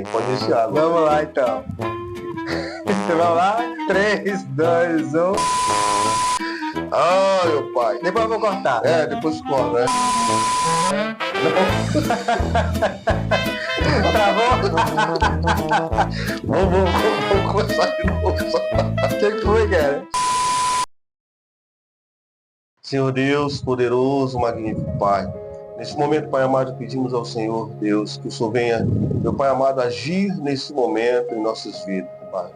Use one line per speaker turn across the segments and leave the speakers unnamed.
Pode iniciar agora.
Vamos lá, então. Vamos lá? 3, 2, 1.
Ah, meu pai.
Depois eu vou cortar.
Depois corta, né?
Travou?
Vamos começar de novo.
O que foi, cara?
Senhor Deus, poderoso, magnífico Pai. Nesse momento, Pai amado, pedimos ao Senhor, Deus, que o Senhor venha, meu Pai amado, agir nesse momento em nossas vidas, Pai.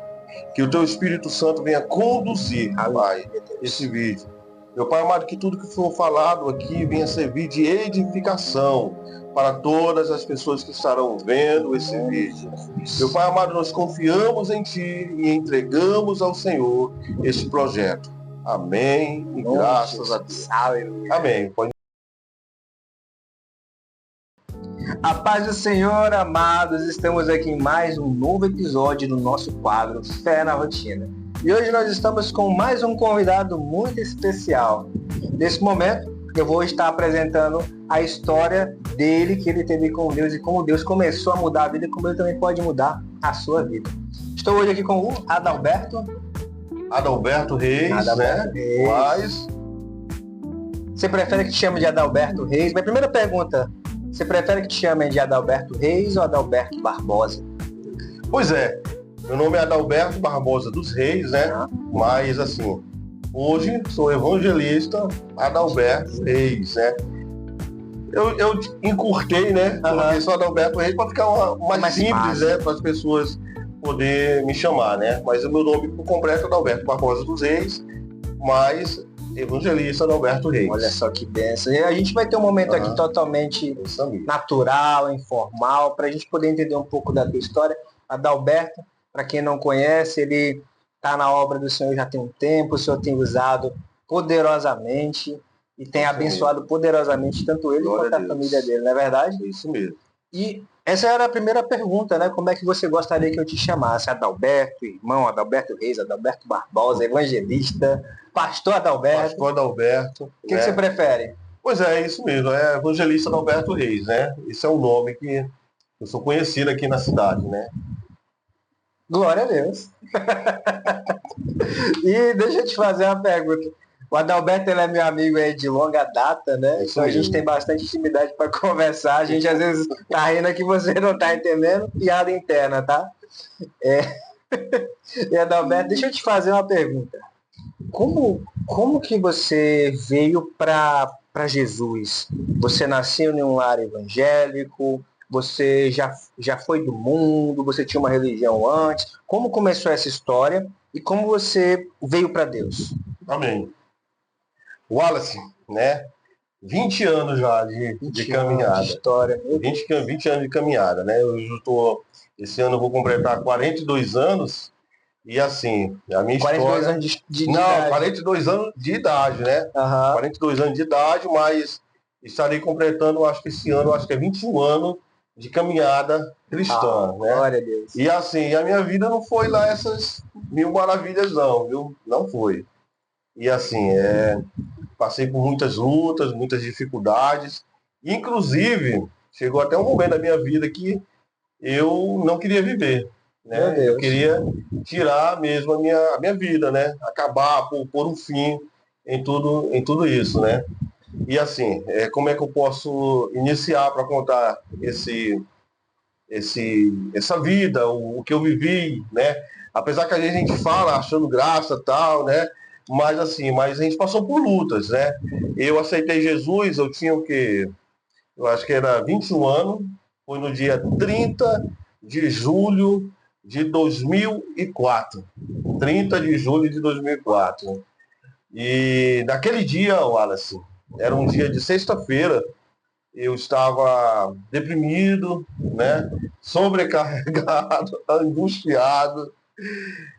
Que o Teu Espírito Santo venha conduzir, Pai, esse vídeo. Meu Pai amado, que tudo que for falado aqui venha servir de edificação para todas as pessoas que estarão vendo esse vídeo. Meu Pai amado, nós confiamos em Ti e entregamos ao Senhor este projeto. Amém e graças a Deus. Amém. Pode...
A paz do Senhor, amados, estamos aqui em mais um novo episódio do nosso quadro Fé na Rotina. E hoje nós estamos com mais um convidado muito especial. Nesse momento, eu vou estar apresentando a história dele, que ele teve com Deus e como Deus começou a mudar a vida e como ele também pode mudar a sua vida. Estou hoje aqui com o Adalberto
Reis,
Adalberto Reis.
Mas...
Você prefere que te chame de Adalberto Reis? Minha primeira pergunta, você prefere que te chamem de Adalberto Reis ou Adalberto Barbosa?
Pois é, meu nome é Adalberto Barbosa dos Reis, né? Mas assim, hoje sou evangelista Adalberto Reis, né? Eu encurtei, né? Coloquei só Adalberto Reis para ficar mais simples,
fácil,
né? Para as pessoas poder me chamar, né? Mas o meu nome por completo é Adalberto Barbosa dos Reis, mas evangelista Adalberto Reis.
Olha só que benção. E a gente vai ter um momento aqui totalmente natural, informal, para a gente poder entender um pouco da tua história. Adalberto, para quem não conhece, ele está na obra do Senhor já tem um tempo, o Senhor tem usado poderosamente e tem abençoado poderosamente tanto ele quanto a família dele, não é verdade?
Isso mesmo.
E essa era a primeira pergunta, né? Como é que você gostaria que eu te chamasse? Adalberto, irmão, Adalberto Reis, Adalberto Barbosa, evangelista, pastor Adalberto.
Pastor Adalberto.
O que você prefere?
Pois é isso mesmo, é evangelista Adalberto Reis, né? Esse é um nome que eu sou conhecido aqui na cidade, né?
Glória a Deus. E deixa eu te fazer uma pergunta. O Adalberto, ele é meu amigo aí de longa data, né? Então a gente tem bastante intimidade para conversar. A gente às vezes tá rindo que você não tá entendendo. Piada interna, tá? E Adalberto, deixa eu te fazer uma pergunta. Como que você veio para Jesus? Você nasceu em um lar evangélico? Você já foi do mundo? Você tinha uma religião antes? Como começou essa história? E como você veio para Deus?
Amém. Wallace, né? 20 anos já de caminhada.
De história.
20 anos de caminhada, né? Esse ano eu vou completar 42 anos. E assim, a minha
42
história...
anos de
Não,
idade.
42 anos de idade, né? 42 anos de idade, mas estarei completando, acho que esse ano, acho que é 21 anos de caminhada cristã, né?
Glória a Deus.
E assim, a minha vida não foi lá essas mil maravilhas não, viu? Não foi. E assim, passei por muitas lutas, muitas dificuldades. Inclusive, chegou até um momento da minha vida que eu não queria viver, né? Eu queria tirar mesmo a minha vida, né? Acabar, pôr um fim em tudo isso, né? E assim, como é que eu posso iniciar para contar essa vida, o que eu vivi, né? Apesar que a gente fala achando graça e tal, né? Mas assim, a gente passou por lutas, né? Eu aceitei Jesus, eu tinha o quê? Eu acho que era 21 anos, foi no dia 30 de julho de 2004. 30 de julho de 2004. E naquele dia, Wallace, era um dia de sexta-feira, eu estava deprimido, né? Sobrecarregado, angustiado,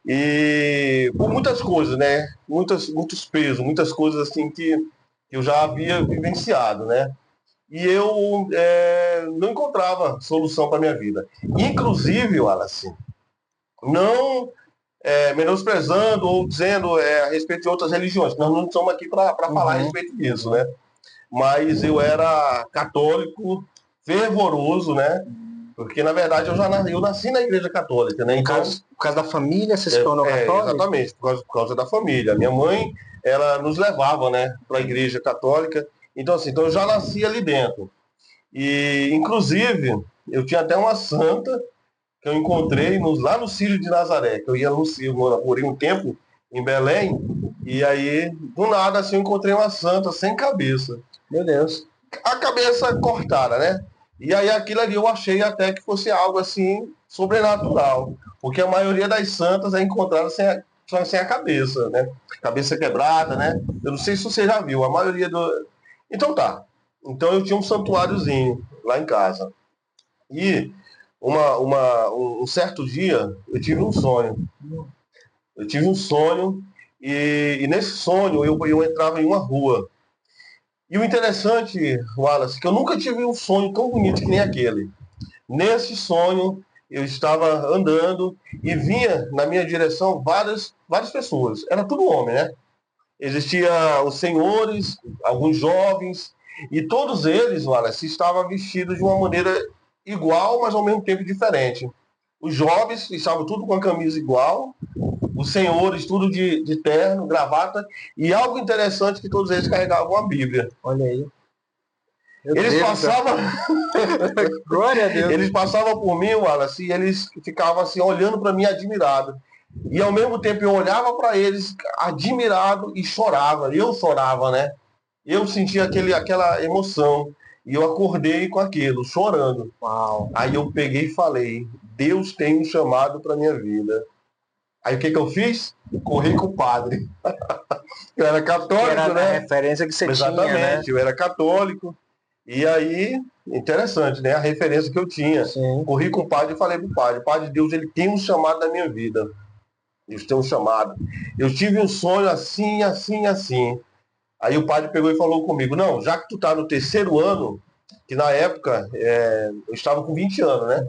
e por muitas coisas, né? Muitos pesos, muitas coisas assim que eu já havia vivenciado, né? E eu não encontrava solução para minha vida. Inclusive, Wallace, não menosprezando ou dizendo a respeito de outras religiões. Nós não estamos aqui para falar a respeito disso, né? Mas eu era católico, fervoroso, né? Porque, na verdade, eu nasci na igreja católica, né? Então,
Por causa da família, você se tornou católico?
Exatamente, por causa da família. Minha mãe, ela nos levava, né, para a igreja católica. Então, assim, então eu já nasci ali dentro. E, inclusive, eu tinha até uma santa que eu encontrei lá no Círio de Nazaré, que eu ia no Círio, eu morei um tempo em Belém, e aí, do nada, assim, eu encontrei uma santa sem cabeça.
Meu Deus.
A cabeça cortada, né? E aí aquilo ali eu achei até que fosse algo assim sobrenatural, porque a maioria das santas é encontrada sem a cabeça, né? Cabeça quebrada, né? Eu não sei se você já viu, a maioria do. Então tá. Então eu tinha um santuáriozinho lá em casa. E um certo dia eu tive um sonho. Eu tive um sonho e nesse sonho eu entrava em uma rua. E o interessante, Wallace, que eu nunca tive um sonho tão bonito que nem aquele. Nesse sonho, eu estava andando e vinha na minha direção várias pessoas. Era tudo homem, né? Existia os senhores, alguns jovens, e todos eles, Wallace, estavam vestidos de uma maneira igual, mas ao mesmo tempo diferente. Os jovens estavam tudo com a camisa igual, os senhores tudo de terno, gravata, e algo interessante que todos eles carregavam a Bíblia.
Olha aí.
Eles passavam.
Glória a Deus.
Eles passavam por mim, Wallace, e eles ficavam assim, olhando para mim admirado. E ao mesmo tempo eu olhava para eles admirado e chorava. Eu chorava, né? Eu sentia aquela emoção. E eu acordei com aquilo, chorando.
Uau.
Aí eu peguei e falei, Deus tem um chamado para minha vida. Aí o que eu fiz? Corri com o padre. Eu era católico,
era
né?
A referência que você
Exatamente,
tinha, né?
Eu era católico. E aí, interessante, né? A referência que eu tinha.
Sim.
Corri com o padre e falei pro padre, Padre, Deus, ele tem um chamado na minha vida. Deus tem um chamado. Eu tive um sonho assim, assim, assim. Aí o padre pegou e falou comigo, não, já que tu tá no terceiro ano, que na época eu estava com 20 anos, né?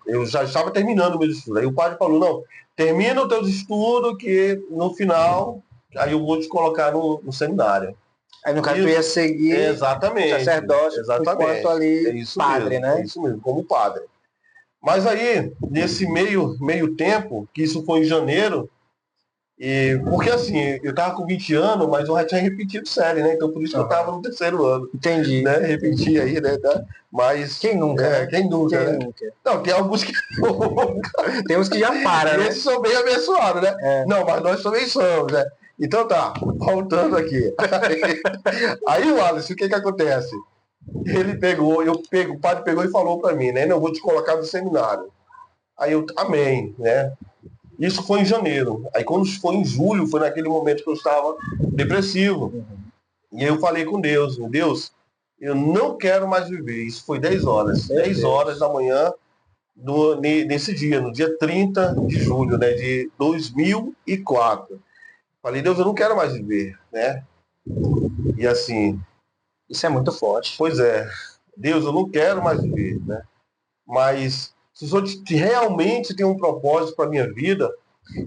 Eu já estava terminando meus estudos. Aí o padre falou, não, termina os teus estudos que no final, aí eu vou te colocar no seminário.
Aí no caso tu ia seguir sacerdócio enquanto ali padre,
mesmo,
né?
É isso mesmo, como padre. Mas aí, nesse meio tempo, que isso foi em janeiro, porque assim, eu estava com 20 anos, mas eu já tinha repetido série, né? Então por isso que eu estava no terceiro ano.
Entendi.
Né? Repeti aí, né? Mas.
Quem nunca? Né?
Quem nunca,
Quem
né?
nunca?
Não, tem alguns que
tem uns que já param, né?
Esses são bem abençoados, né? Não, mas nós também somos, né? Então tá, voltando aqui. Aí o Wallace, o que acontece? O padre pegou e falou para mim, né? Não, eu vou te colocar no seminário. Aí eu, amém, né? Isso foi em janeiro. Aí quando foi em julho, foi naquele momento que eu estava depressivo. E aí eu falei com Deus, Deus, eu não quero mais viver. Isso foi 10 horas. 10 horas da manhã nesse dia, no dia 30 de julho, né, de 2004. Falei, Deus, eu não quero mais viver, né? E assim...
Isso é muito forte.
Pois é. Deus, eu não quero mais viver, né? Mas se o Senhor realmente tem um propósito para a minha vida,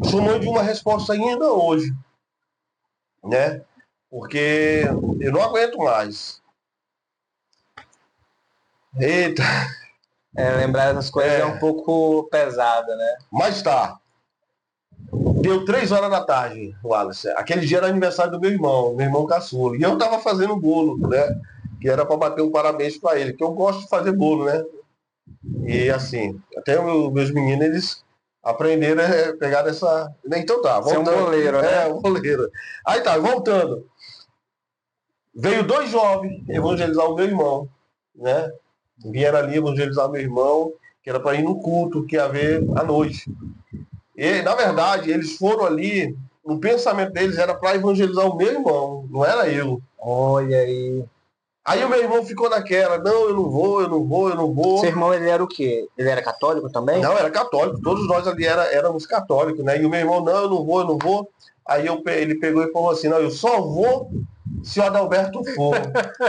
o Senhor mande uma resposta ainda hoje, né? Porque eu não aguento mais. Eita!
Lembrar dessas coisas é um pouco pesada, né?
Mas tá. Deu 3 horas da tarde, Wallace. Aquele dia era aniversário do meu irmão caçula. E eu tava fazendo bolo, né? Que era para bater um parabéns para ele, que eu gosto de fazer bolo, né? E assim, até meus meninos, eles aprenderam a pegar essa... Então tá, voltando.
Você é um boleiro, né?
Um boleiro. Aí tá, voltando. Veio 2 jovens evangelizar o meu irmão, né? Vieram ali evangelizar meu irmão, que era para ir no culto que ia haver à noite. E, na verdade, eles foram ali, no pensamento deles era para evangelizar o meu irmão, não era eu.
Olha aí.
Aí o meu irmão ficou naquela, não, eu não vou.
Seu irmão, ele era o quê? Ele era católico também?
Não, era católico, todos nós ali éramos católicos, né? E o meu irmão, não, eu não vou. Aí ele pegou e falou assim, não, eu só vou se o Adalberto for.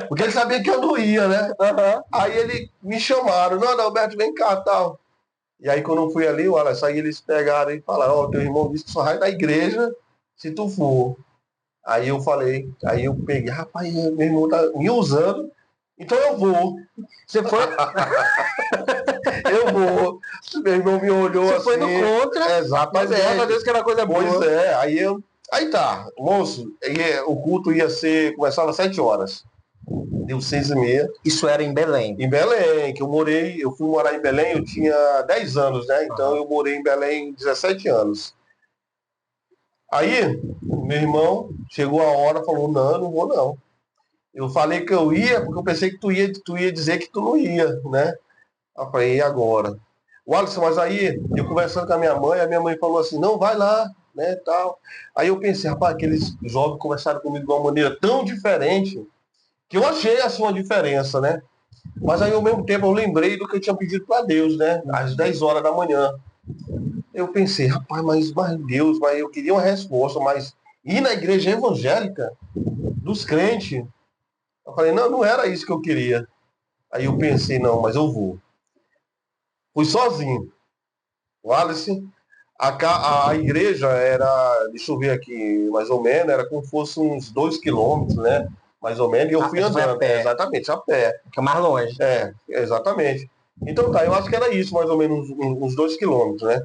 Porque ele sabia que eu não ia, né?
Uhum.
Aí ele me chamaram, não, Adalberto, vem cá, tal. E aí quando eu fui ali, olha, aí eles pegaram e falaram, ó, teu irmão disse que só vai da igreja se tu for. Aí eu falei, aí eu peguei, rapaz, meu irmão tá me usando Então eu vou.
Você foi...
Eu vou. Meu irmão me olhou
Você
assim.
foi no contra,
Exatamente.
mas graças a Deus que era coisa boa.
Pois é, aí tá, moço, o culto começava às 7 horas. Deu 6h30.
Isso era em Belém.
Em Belém, que eu fui morar em Belém, eu tinha 10 anos, né? Então eu morei em Belém 17 anos. Aí, meu irmão chegou a hora, falou, não vou não. Eu falei que eu ia, porque eu pensei que tu ia dizer que tu não ia, né? Eu falei, e agora? O Alisson, mas aí, eu conversando com a minha mãe falou assim, não, vai lá, né, tal. Aí eu pensei, rapaz, aqueles jovens conversaram comigo de uma maneira tão diferente, que eu achei, assim, uma diferença, né? Mas aí, ao mesmo tempo, eu lembrei do que eu tinha pedido para Deus, né? Às 10 horas da manhã. Eu pensei, rapaz, mas Deus, mas eu queria uma resposta, mas ir na igreja evangélica dos crentes, eu falei, não era isso que eu queria. Aí eu pensei, não, mas eu vou. Fui sozinho. O Alice, a igreja era, deixa eu ver aqui, mais ou menos, era como se fosse uns 2 quilômetros, né? Mais ou menos, e eu fui andando.
A pé.
Exatamente, a pé.
Que é mais longe.
Exatamente. Então tá, eu acho que era isso, mais ou menos uns 2 quilômetros, né?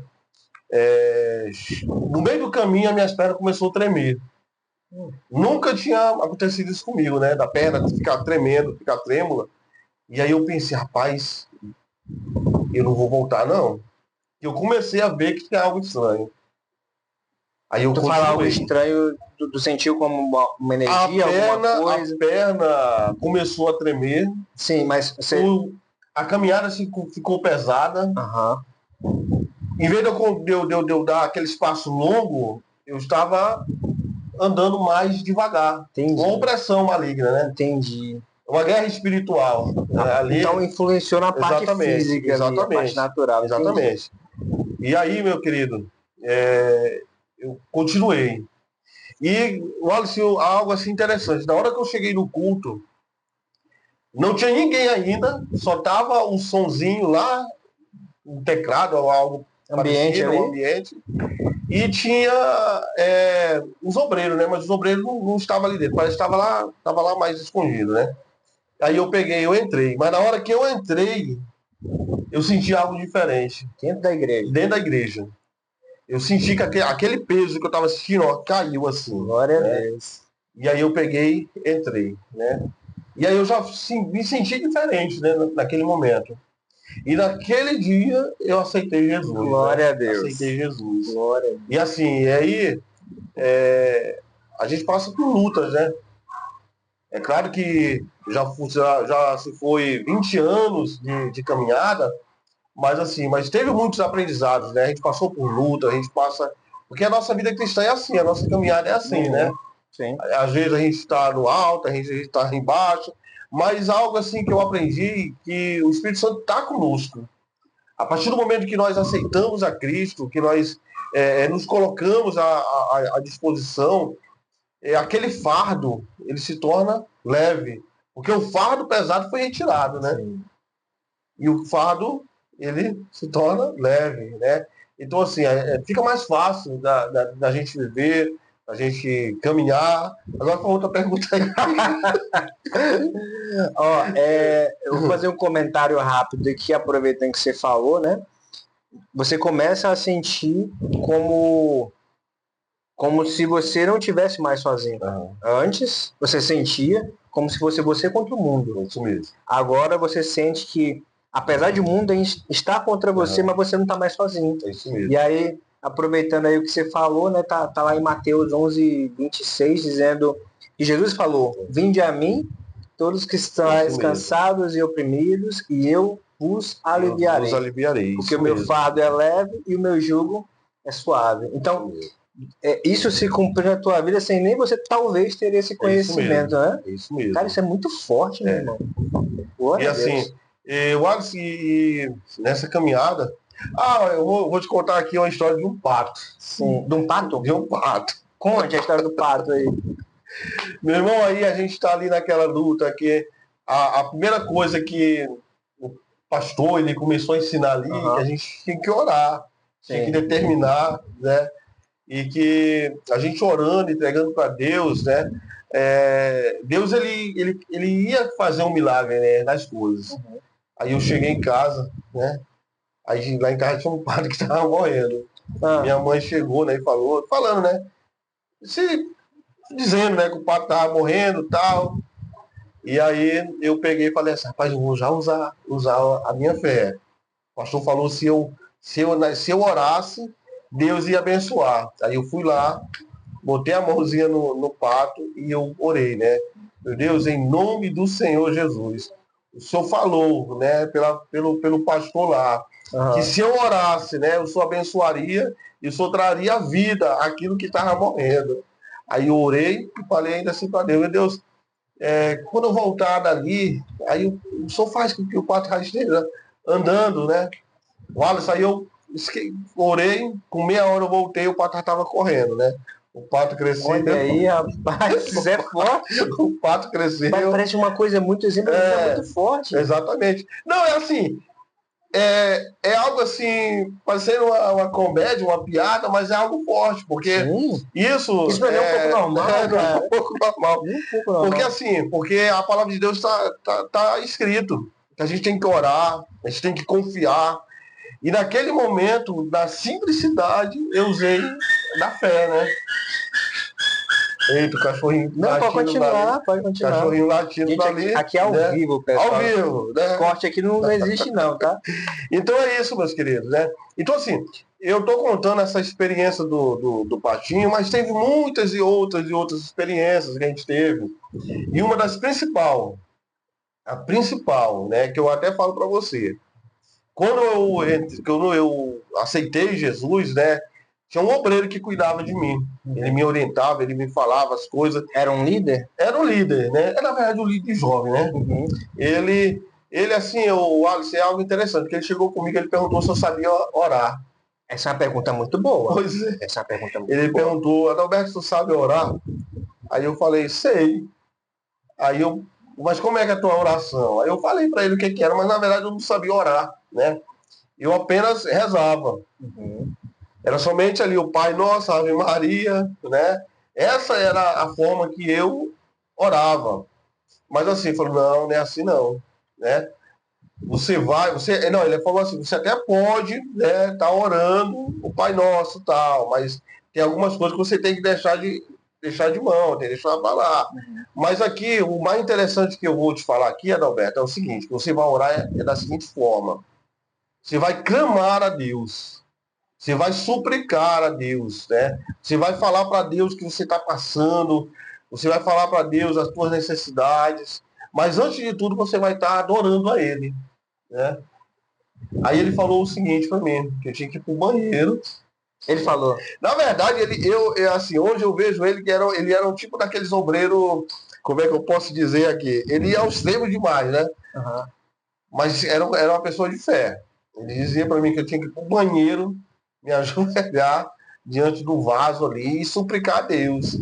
No meio do caminho, a minha perna começou a tremer. Nunca tinha acontecido isso comigo, né? Da perna ficar tremendo, ficar trêmula. E aí eu pensei, rapaz, eu não vou voltar, não. E eu comecei a ver que tinha algo estranho. Aí eu
fala algo estranho, tu sentiu como uma energia, alguma coisa?
A perna começou a tremer.
Sim, mas você...
A caminhada ficou pesada.
Uhum.
Em vez de eu dar aquele espaço longo, eu estava andando mais devagar.
Entendi.
Com opressão maligna, né?
Entendi.
Uma guerra espiritual. Ali,
então influenciou na parte física,
exatamente,
na parte natural.
Exatamente. Entendi. E aí, meu querido, eu continuei. E olha, assim, algo assim interessante. Na hora que eu cheguei no culto, não tinha ninguém ainda, só tava um sonzinho lá, um teclado ou algo
ambiente
parecido, um ambiente. E tinha os obreiros, né? Mas os obreiros não estavam ali dentro, parece que estava lá mais escondido, né? Aí eu entrei. Mas na hora que eu entrei, eu senti algo diferente.
Dentro da igreja?
Dentro da igreja. Eu senti que aquele peso que eu estava sentindo, ó, caiu assim.
Glória a Deus.
E aí eu peguei, entrei, né? E aí eu já me senti diferente, né? Naquele momento. E naquele dia eu aceitei Jesus.
Glória a Deus.
Aceitei Jesus.
Glória a Deus.
E assim, aí a gente passa por lutas, né? É claro que já se foi 20 anos de caminhada, mas teve muitos aprendizados, né? A gente passou por luta, a gente passa... Porque a nossa vida cristã é assim, a nossa caminhada é assim, né?
Sim.
Às vezes a gente está no alto, a gente está embaixo, mas algo assim que eu aprendi, que o Espírito Santo está conosco. A partir do momento que nós aceitamos a Cristo, que nós nos colocamos à disposição, aquele fardo, ele se torna leve. Porque o fardo pesado foi retirado, né? Sim. E o fardo, ele se torna leve, né? Então, assim, fica mais fácil da gente viver, a gente caminhar. Agora para outra pergunta aí.
Ó, eu vou fazer um comentário rápido aqui, aproveitando que você falou, né? Você começa a sentir como se você não tivesse mais sozinho.
Uhum.
Antes, você sentia como se fosse você contra o mundo.
Isso mesmo.
Agora você sente que, apesar de o mundo estar contra você, mas você não está mais sozinho.
É isso mesmo.
E aí, aproveitando aí o que você falou, né, tá lá em Mateus 11:26, dizendo que Jesus falou, vinde a mim, todos que estão cansados e oprimidos, e eu vos aliviarei.
Vos aliviarei.
Porque o meu fardo é leve e o meu jugo é suave. Então, isso se cumprir na tua vida sem nem você talvez ter esse conhecimento, né?
É isso mesmo.
Cara, isso é muito forte, meu irmão.
E assim, eu acho que nessa caminhada... eu vou te contar aqui uma história de um pato.
Sim. De um pato?
De um pato.
Conte a história do pato aí.
Meu irmão, aí a gente está ali naquela luta que a primeira coisa que o pastor ele começou a ensinar ali, que a gente tinha que orar, tinha que determinar, né? e que a gente orando, entregando para Deus, né? Deus ele ia fazer um milagre, né, nas coisas. Aí eu cheguei em casa, né? Aí lá em casa tinha um padre que estava morrendo. Minha mãe chegou, né, e falando, né? Dizendo, né, que o padre estava morrendo e tal. E aí eu peguei e falei assim, rapaz, eu vou já usar a minha fé. O pastor falou se eu orasse, Deus ia abençoar. Aí eu fui lá, botei a mãozinha no pato e eu orei, né? Meu Deus, em nome do Senhor Jesus. O Senhor falou, né, pelo pastor lá, que se eu orasse, né, o Senhor abençoaria e o Senhor traria vida àquilo que estava morrendo. Aí eu orei e falei ainda assim para Deus, meu Deus, quando eu voltar dali, aí o Senhor faz com que o pato já esteja andando, né? Wallace, aí eu orei, com meia hora eu voltei, o pato já estava correndo, né? O pato cresceu.
Olha aí, rapaz, isso é forte.
O pato cresceu.
Mas parece uma coisa muito simples, mas é muito forte.
Exatamente. Não, é assim, é algo assim, parecendo uma comédia, uma piada, mas é algo forte, porque isso
não é um pouco normal,
é um pouco normal. Porque assim, porque a palavra de Deus tá escrito, que a gente tem que orar, a gente tem que confiar. E naquele momento, na simplicidade, eu usei da fé, né? Eita, o cachorrinho
não, latindo. Pode continuar.
Cachorrinho latindo ali.
Aqui é ao vivo, pessoal.
Ao vivo, né?
Corte aqui não existe não, tá?
Então é isso, meus queridos, né? Então assim, eu tô contando essa experiência do patinho, mas teve muitas e outras experiências que a gente teve. E uma das a principal, né, que eu até falo para você, quando eu aceitei Jesus, né, tinha um obreiro que cuidava de mim. Ele me orientava, ele me falava as coisas.
Era um líder?
Era um líder, né? Na verdade, um líder jovem, né? Ele assim, o Alisson, é algo interessante, porque ele chegou comigo, ele perguntou se eu sabia orar.
Essa é uma pergunta muito boa.
Pois é.
Essa é uma pergunta muito
ele
boa.
Perguntou, Adalberto, tu sabe orar? Aí eu falei, sei. Aí mas como é que é a tua oração? Aí eu falei para ele o que era, mas na verdade eu não sabia orar, né? Eu apenas rezava. Era somente ali o Pai Nosso, Ave Maria, né? Essa era a forma que eu orava. Mas assim, falou, não é assim não, né? Não, ele falou assim, você até pode, né, tá orando o Pai Nosso e tal, mas tem algumas coisas que você tem que deixar de mão, tem que deixar pra lá. Mas aqui, o mais interessante que eu vou te falar aqui, Adalberto, é o seguinte, que você vai orar da seguinte forma. Você vai clamar a Deus. Você vai suplicar a Deus, né? Você vai falar para Deus o que você está passando, você vai falar para Deus as suas necessidades, mas antes de tudo você vai estar adorando a Ele, né? Aí ele falou o seguinte para mim, que eu tinha que ir para o banheiro.
Ele falou?
Na verdade, assim, hoje eu vejo ele que ele era um tipo daqueles obreiros, como é que eu posso dizer aqui? Ele ia ao extremo demais, né? Mas era uma pessoa de fé. Ele dizia para mim que eu tinha que ir para o banheiro, me ajoelhar diante do vaso ali e suplicar a Deus.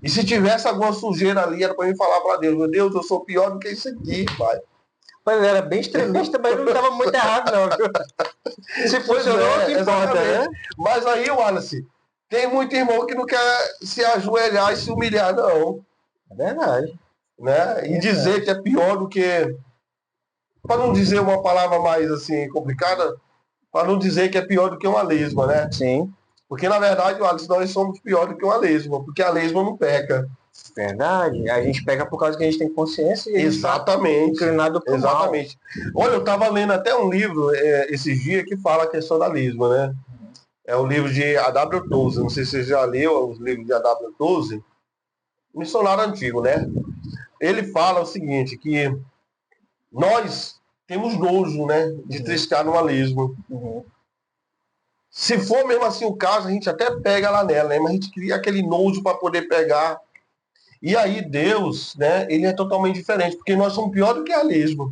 E se tivesse alguma sujeira ali, era para mim falar para Deus, meu Deus, eu sou pior do que isso aqui, pai.
Mas ele era bem extremista, mas não estava muito errado, não. Se funcionou, o que importa, né?
Mas aí, Wallace, tem muito irmão que não quer se ajoelhar e se humilhar, não.
É verdade.
Né? E dizer que é pior do que... Para não dizer uma palavra mais assim complicada, para não dizer que é pior do que uma lesma, né?
Sim.
Porque, na verdade, nós somos pior do que uma lesma, porque a lesma não peca.
Verdade. A gente peca por causa que a gente tem consciência e
exatamente.
Inclinado pro
exatamente. Mal. Olha, eu estava lendo até um livro esses dias que fala a questão da lesma, né? É o livro de A.W. Tozer. Não sei se você já leu os livros de A.W. Tozer. Missionário antigo, né? Ele fala o seguinte, que nós temos nojo, né? De triscar numa lesma. Se for mesmo assim o caso, a gente até pega lá nela, né? Mas a gente cria aquele nojo para poder pegar. E aí Deus, né? Ele é totalmente diferente, porque nós somos pior do que a lesma.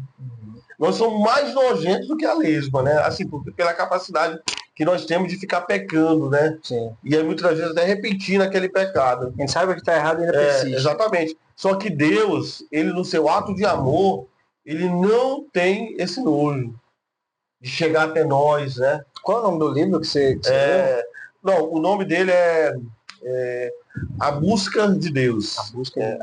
Nós somos mais nojentos do que a lesma, né? Assim, pela capacidade que nós temos de ficar pecando, né?
Sim.
E aí muitas vezes até repetindo aquele pecado.
Quem sabe que está errado ainda persiste.
Exatamente. Só que Deus, ele no seu ato de amor, ele não tem esse nojo de chegar até nós, né?
Qual é o nome do livro que você leu?
Não, o nome dele é A Busca de Deus.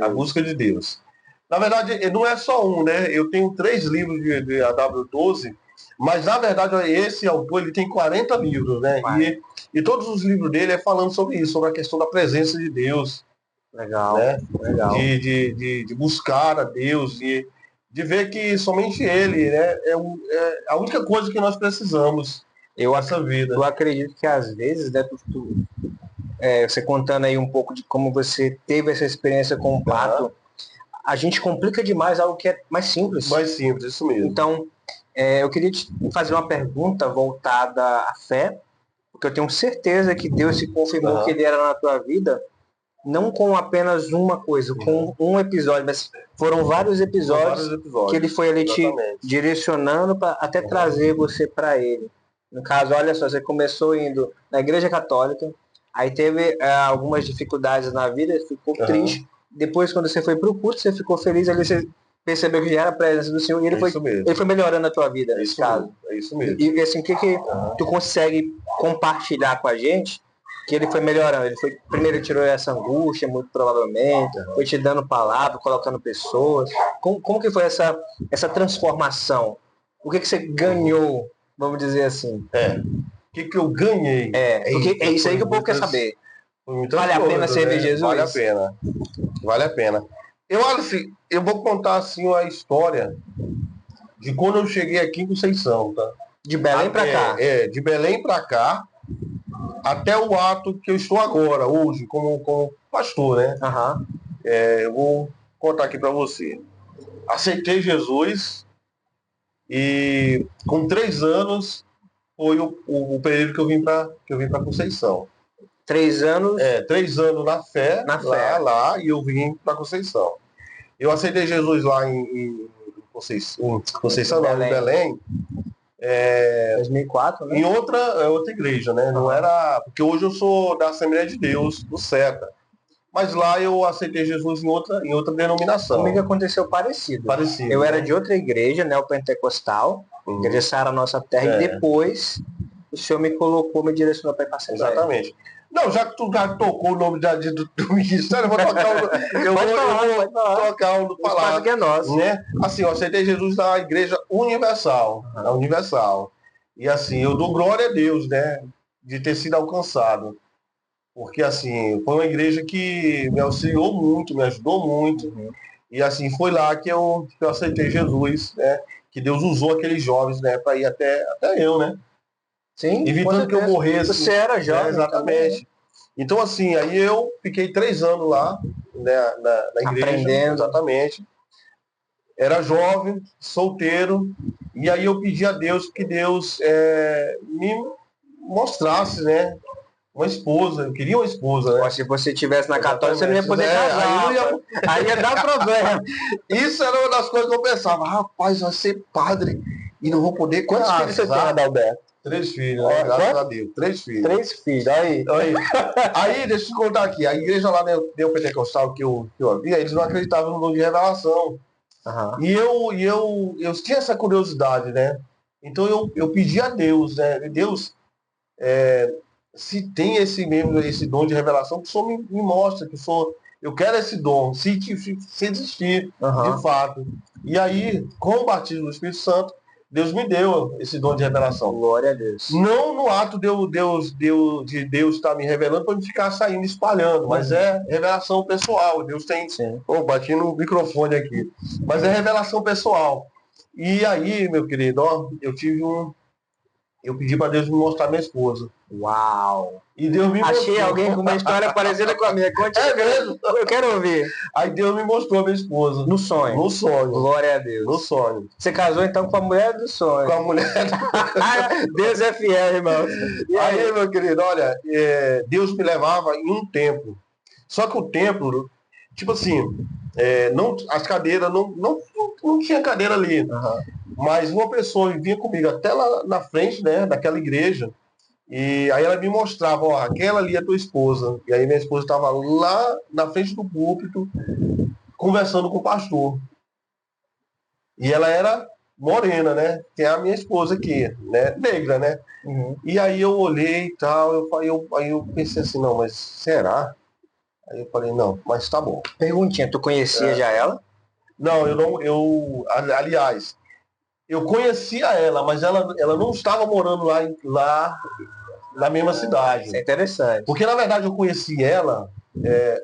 A Busca de Deus. Na verdade, não é só um, né? Eu tenho 3 livros de AW12, mas na verdade esse autor ele tem 40 livros, né? E todos os livros dele é falando sobre isso, sobre a questão da presença de Deus.
Legal,
né?
legal.
De buscar a Deus, de ver que somente Ele, né, é a única coisa que nós precisamos nessa vida.
Eu acredito que às vezes, né, você contando aí um pouco de como você teve essa experiência com o pato, a gente complica demais algo que é mais simples.
Mais simples, isso mesmo.
Então, eu queria te fazer uma pergunta voltada à fé, porque eu tenho certeza que Deus se confirmou que Ele era na tua vida, não com apenas uma coisa, com um episódio, mas foram vários episódios que Ele foi ali te direcionando para até trazer você para Ele. No caso, olha só, você começou indo na Igreja Católica, aí teve algumas dificuldades na vida, ficou triste. Depois, quando você foi para o culto, você ficou feliz, ali você percebeu que já era a presença do Senhor e ele foi melhorando a tua vida, nesse caso.
É isso mesmo.
E assim, o que tu consegue compartilhar com a gente que ele foi melhorando? Primeiro ele tirou essa angústia, muito provavelmente, foi te dando palavra, colocando pessoas. Como que foi essa transformação? O que você ganhou, vamos dizer assim?
O que eu ganhei?
Porque é isso aí que o povo quer saber. Vale a pena servir Jesus?
Vale a pena. Vale a pena. Eu vou contar assim a história de quando eu cheguei aqui em Conceição, tá?
De Belém para cá?
De Belém para cá, até o ato que eu estou agora, hoje, como pastor, né? Eu vou contar aqui para você. Aceitei Jesus e com 3 anos foi o período que eu vim para Conceição.
3 anos?
3 anos na fé, lá, e eu vim para Conceição. Eu aceitei Jesus lá em Conceição, em Belém.
2004, né?
Em outra igreja, né? Não era. Porque hoje eu sou da Assembleia de Deus, do SETA. Mas lá eu aceitei Jesus em outra denominação.
Comigo aconteceu parecido. Eu era de outra igreja, neopentecostal, igreja Sara Nossa Terra, e depois o Senhor me direcionou para ir para a Assembleia.
Exatamente. Não, já que tu já tocou o nome do ministério, eu vou tocar o palavra.
Que é nosso.
Né? Assim, eu aceitei Jesus na Igreja Universal. Na Universal. E assim, eu dou glória a Deus, né? De ter sido alcançado. Porque assim, foi uma igreja que me auxiliou muito, me ajudou muito. E assim, foi lá que eu aceitei Jesus, né? Que Deus usou aqueles jovens, né? Para ir até eu, né?
Sim,
evitando que eu morresse.
Você era jovem.
Exatamente. Também. Então, assim, aí eu fiquei 3 anos lá, né, na igreja.
Aprendendo.
Exatamente. Era jovem, solteiro, e aí eu pedi a Deus que Deus me mostrasse, né, uma esposa. Eu queria uma esposa, né?
Se você estivesse na católica, você não ia poder casar. Aí ia dar problema.
Isso era uma das coisas que eu pensava. Rapaz, vai ser padre e não vou poder casar.
Quantos filhos você tem, Adalberto?
3 filhos, né? Graças a Deus. 3 filhos.
3 filhos, aí.
Aí, deixa eu te contar aqui. A igreja lá neopentecostal que eu havia, eles não acreditavam no dom de revelação. E eu tinha essa curiosidade, né? Então eu pedi a Deus, né? Deus, se tem esse dom de revelação, que o Senhor me mostra, eu quero esse dom, se existir, de fato. E aí, com o batismo do Espírito Santo, Deus me deu esse dom de revelação.
Glória a Deus.
Não no ato de Deus estar me revelando para me ficar saindo espalhando, mas é revelação pessoal. Deus tem... bati no microfone aqui. Mas é revelação pessoal. E aí, meu querido, eu pedi para Deus me mostrar minha esposa.
Uau!
E Deus me mostrou.
Achei alguém com uma história parecida com a minha. Conte
mesmo?
Eu quero ouvir.
Aí Deus me mostrou a minha esposa.
No sonho?
No sonho.
Glória a Deus.
No sonho.
Você casou então com a mulher do sonho?
Com a mulher do...
Deus é fiel, irmão.
E aí, meu querido, olha, Deus me levava em um templo. Só que o templo, tipo assim, as cadeiras, não tinha cadeira ali. Mas uma pessoa vinha comigo até lá na frente, né, daquela igreja. E aí ela me mostrava, aquela ali é tua esposa. E aí minha esposa estava lá na frente do púlpito, conversando com o pastor. E ela era morena, né? Que é a minha esposa aqui, né? Negra, né?
Uhum.
E aí eu olhei e tal, aí eu pensei assim, não, mas será? Aí eu falei, não, mas tá bom.
Perguntinha, tu conhecia já ela?
Não, eu não, aliás, eu conhecia ela, mas ela não estava morando lá na mesma cidade.
Isso é interessante.
Porque, na verdade, eu conheci ela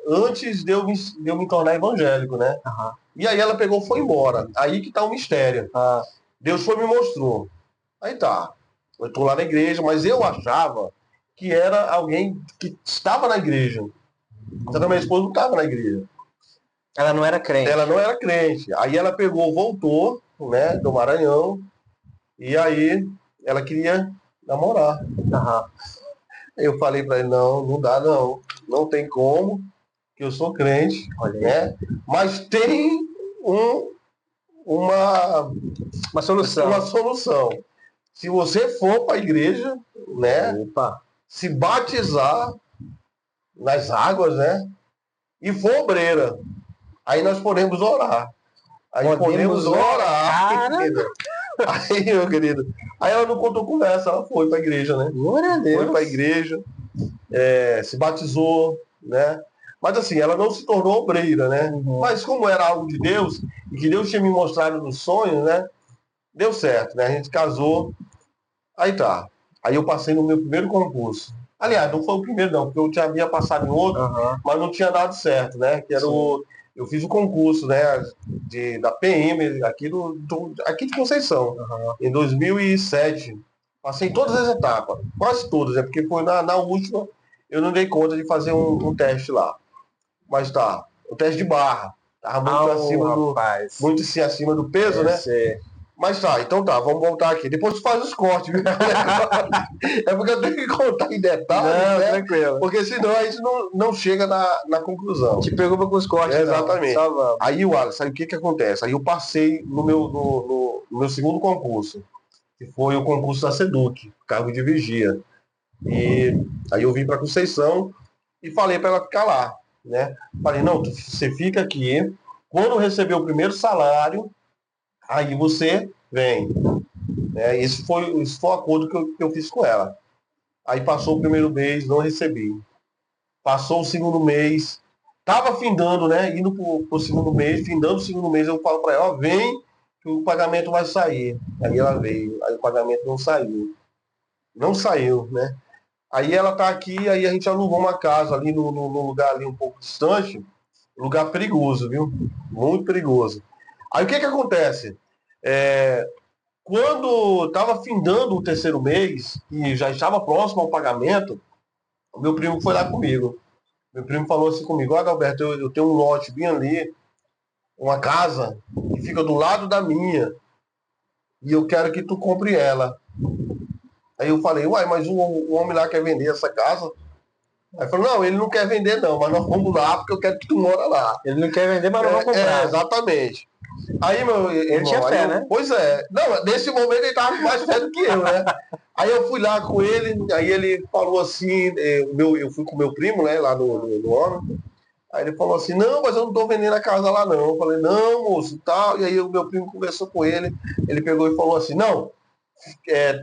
antes de eu me tornar evangélico, né?
Uhum.
E aí ela pegou e foi embora. Aí que tá o mistério. Deus foi e me mostrou. Aí tá. Eu tô lá na igreja, mas eu achava que era alguém que estava na igreja. Então a minha esposa não estava na igreja.
Ela não era crente.
Ela não era crente. Aí ela pegou, voltou, né, do Maranhão, e aí ela queria namorar.
Uhum.
Eu falei para ele, não, não dá não. Não tem como, que eu sou crente, né? Mas tem uma
solução.
Uma solução. Se você for para a igreja, né?
Opa.
Se batizar nas águas, né? E for obreira, aí nós podemos orar. Aí podemos orar. Aí, meu querido. Aí ela não contou conversa, ela foi para a igreja, né?
Glória a Deus.
Foi para a igreja, se batizou, né? Mas assim, ela não se tornou obreira, né?
Uhum.
Mas como era algo de Deus, e que Deus tinha me mostrado no sonho, né? Deu certo, né? A gente casou. Aí tá. Aí eu passei no meu primeiro concurso. Aliás, não foi o primeiro não, porque eu já havia passado em outro, mas não tinha dado certo, né? Que era eu fiz o concurso, né? Da PM aqui de Conceição, em 2007. Passei em todas as etapas, quase todas, porque foi na última, eu não dei conta de fazer um teste lá. Mas tá, o teste de barra. Tava muito acima do peso, né?
Sei.
Mas tá, então tá, vamos voltar aqui. Depois tu faz os cortes, viu? É porque eu tenho que contar em detalhes,
não,
né?
Tranquilo.
Porque senão a gente não chega na conclusão.
Te preocupa com os cortes,
exatamente.
Não.
Aí, Wallace, aí o que acontece? Aí eu passei no meu segundo concurso, que foi o concurso da SEDUC, cargo de vigia. E aí eu vim para Conceição e falei para ela ficar lá, né? Falei, não, você fica aqui, quando receber o primeiro salário, aí você vem. Esse foi o acordo que eu fiz com ela. Aí passou o primeiro mês, não recebi. Passou o segundo mês, estava findando, né? Indo pro segundo mês, findando o segundo mês, eu falo para ela, ó, vem que o pagamento vai sair. Aí ela veio, aí o pagamento não saiu. Não saiu, né? Aí ela tá aqui, aí a gente alugou uma casa ali no lugar ali um pouco distante, lugar perigoso, viu? Muito perigoso. Aí o que acontece? Quando estava findando o terceiro mês, e já estava próximo ao pagamento, o meu primo foi lá comigo. Meu primo falou assim comigo, olha, Alberto, eu tenho um lote bem ali, uma casa, que fica do lado da minha, e eu quero que tu compre ela. Aí eu falei, uai, mas o homem lá quer vender essa casa? Aí falou, não, ele não quer vender não, mas nós vamos lá porque eu quero que tu mora lá.
Ele não quer vender, mas não vai comprar.
Exatamente. Aí, meu irmão,
ele tinha fé, né?
Pois é. Não, nesse momento ele estava mais fé do que eu, né? Aí eu fui lá com ele, aí ele falou assim, eu fui com o meu primo, né, lá no homem. Aí ele falou assim, não, mas eu não estou vendendo a casa lá não. Eu falei, não, moço, tal. E aí o meu primo conversou com ele pegou e falou assim, não,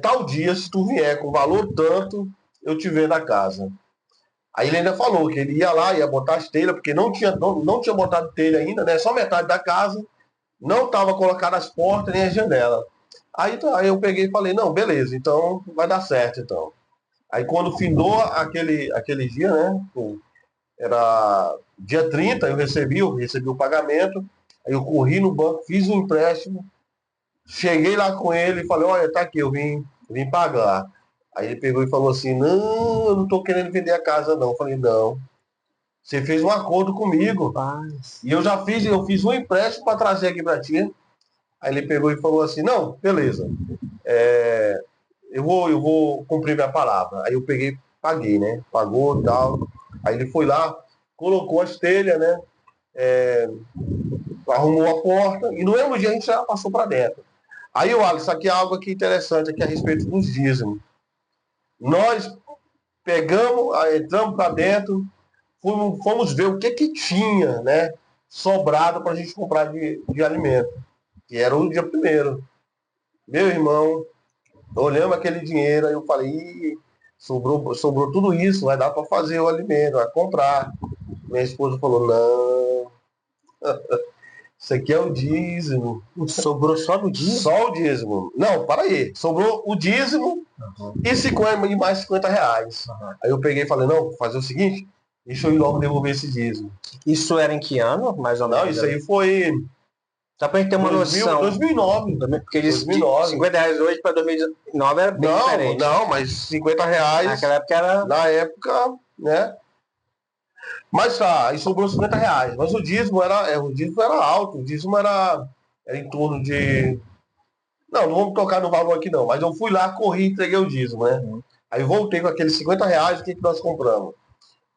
tal dia, se tu vier com valor tanto, eu te vendo a casa. Aí ele ainda falou que ele ia lá, ia botar as telhas, porque não tinha botado telha ainda, né? Só metade da casa, não estava colocado as portas nem as janelas. Aí eu peguei e falei, não, beleza, então vai dar certo então. Aí quando findou aquele dia, né? Era dia 30, eu recebi o pagamento, aí eu corri no banco, fiz um empréstimo, cheguei lá com ele e falei, olha, tá aqui, eu vim pagar. Aí ele pegou e falou assim, não, eu não estou querendo vender a casa não. Eu falei, não, você fez um acordo comigo. E eu fiz um empréstimo para trazer aqui para ti. Aí ele pegou e falou assim, não, beleza. Eu vou cumprir minha palavra. Aí eu peguei, paguei, né? Pagou e tal. Aí ele foi lá, colocou as telhas, né? Arrumou a porta. E no mesmo dia a gente já passou para dentro. Aí, Alisson, aqui é algo aqui interessante aqui a respeito dos dízimos. Nós pegamos, entramos para dentro, fomos ver o que tinha, né, sobrado para a gente comprar de alimento, que era o dia primeiro. Meu irmão, olhamos aquele dinheiro, aí eu falei, ih, sobrou tudo isso, vai dar para fazer o alimento, vai comprar. Minha esposa falou, não, isso aqui é o dízimo.
Sobrou só do dízimo?
Só o dízimo. Não, para aí. Sobrou o dízimo e 50, e mais R$ 50. Aí eu peguei e falei, não, vou fazer o seguinte, deixa eu ir logo devolver esse dízimo.
Isso era em que ano, mais ou menos?
Não, isso aí foi
só pra gente ter uma
2000,
noção.
2009.
Porque de
2009.
R$ 50 hoje para 2009 era bem diferente.
Não, mas R$ 50
naquela época era...
na época, né? Mas tá, aí sobrou R$ 50. Mas o dízimo era alto, o dízimo era em torno de. Não vamos tocar no valor aqui não, mas eu fui lá, corri e entreguei o dízimo, né? Aí voltei com aqueles R$ 50, o que nós compramos?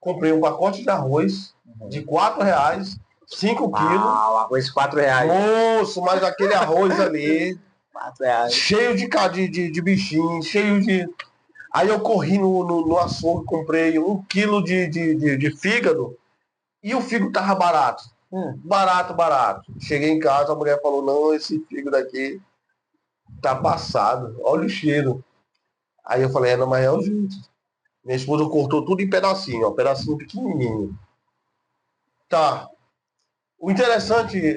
Comprei um pacote de arroz de R$ 4, 5 quilos.
Arroz R$ 4.
Moço, mas aquele arroz ali,
R$ 4.
cheio de bichinho, cheio de. Aí eu corri no açougue, comprei 1 quilo de fígado e o fígado tava barato. Barato. Cheguei em casa, a mulher falou, não, esse fígado aqui tá passado, olha o cheiro. Aí eu falei, não, mas é o jeito. Minha esposa cortou tudo em pedacinho, ó, pedacinho pequenininho. Tá. O interessante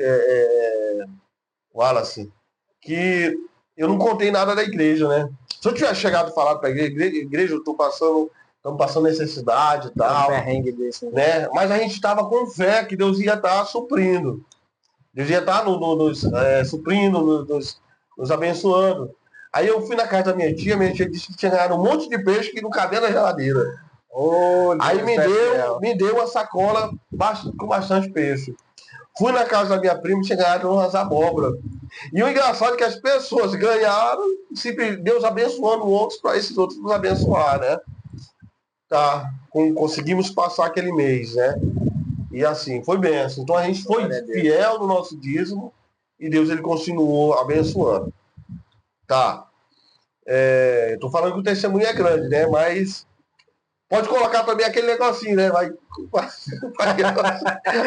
Wallace, que eu não contei nada da igreja, né? Se eu tivesse chegado e falado para a igreja, estamos passando necessidade e tal.
Perrengue desse,
né? Mas a gente estava com fé que Deus ia estar suprindo. Deus ia estar nos suprindo, nos abençoando. Aí eu fui na casa da minha tia disse que tinha ganhado um monte de peixe que não cabia na geladeira. Aí me deu uma sacola com bastante peixe. Fui na casa da minha prima, tinha ganhado umas abóbora. E o engraçado é que as pessoas ganharam, Deus abençoando outros para esses outros nos abençoar, né? Tá, conseguimos passar aquele mês, né? E assim, foi benção. Então a gente foi fiel no nosso dízimo e Deus ele continuou abençoando. Tá. Eu tô falando que o testemunho é grande, né? Mas pode colocar também aquele negocinho, né? Vai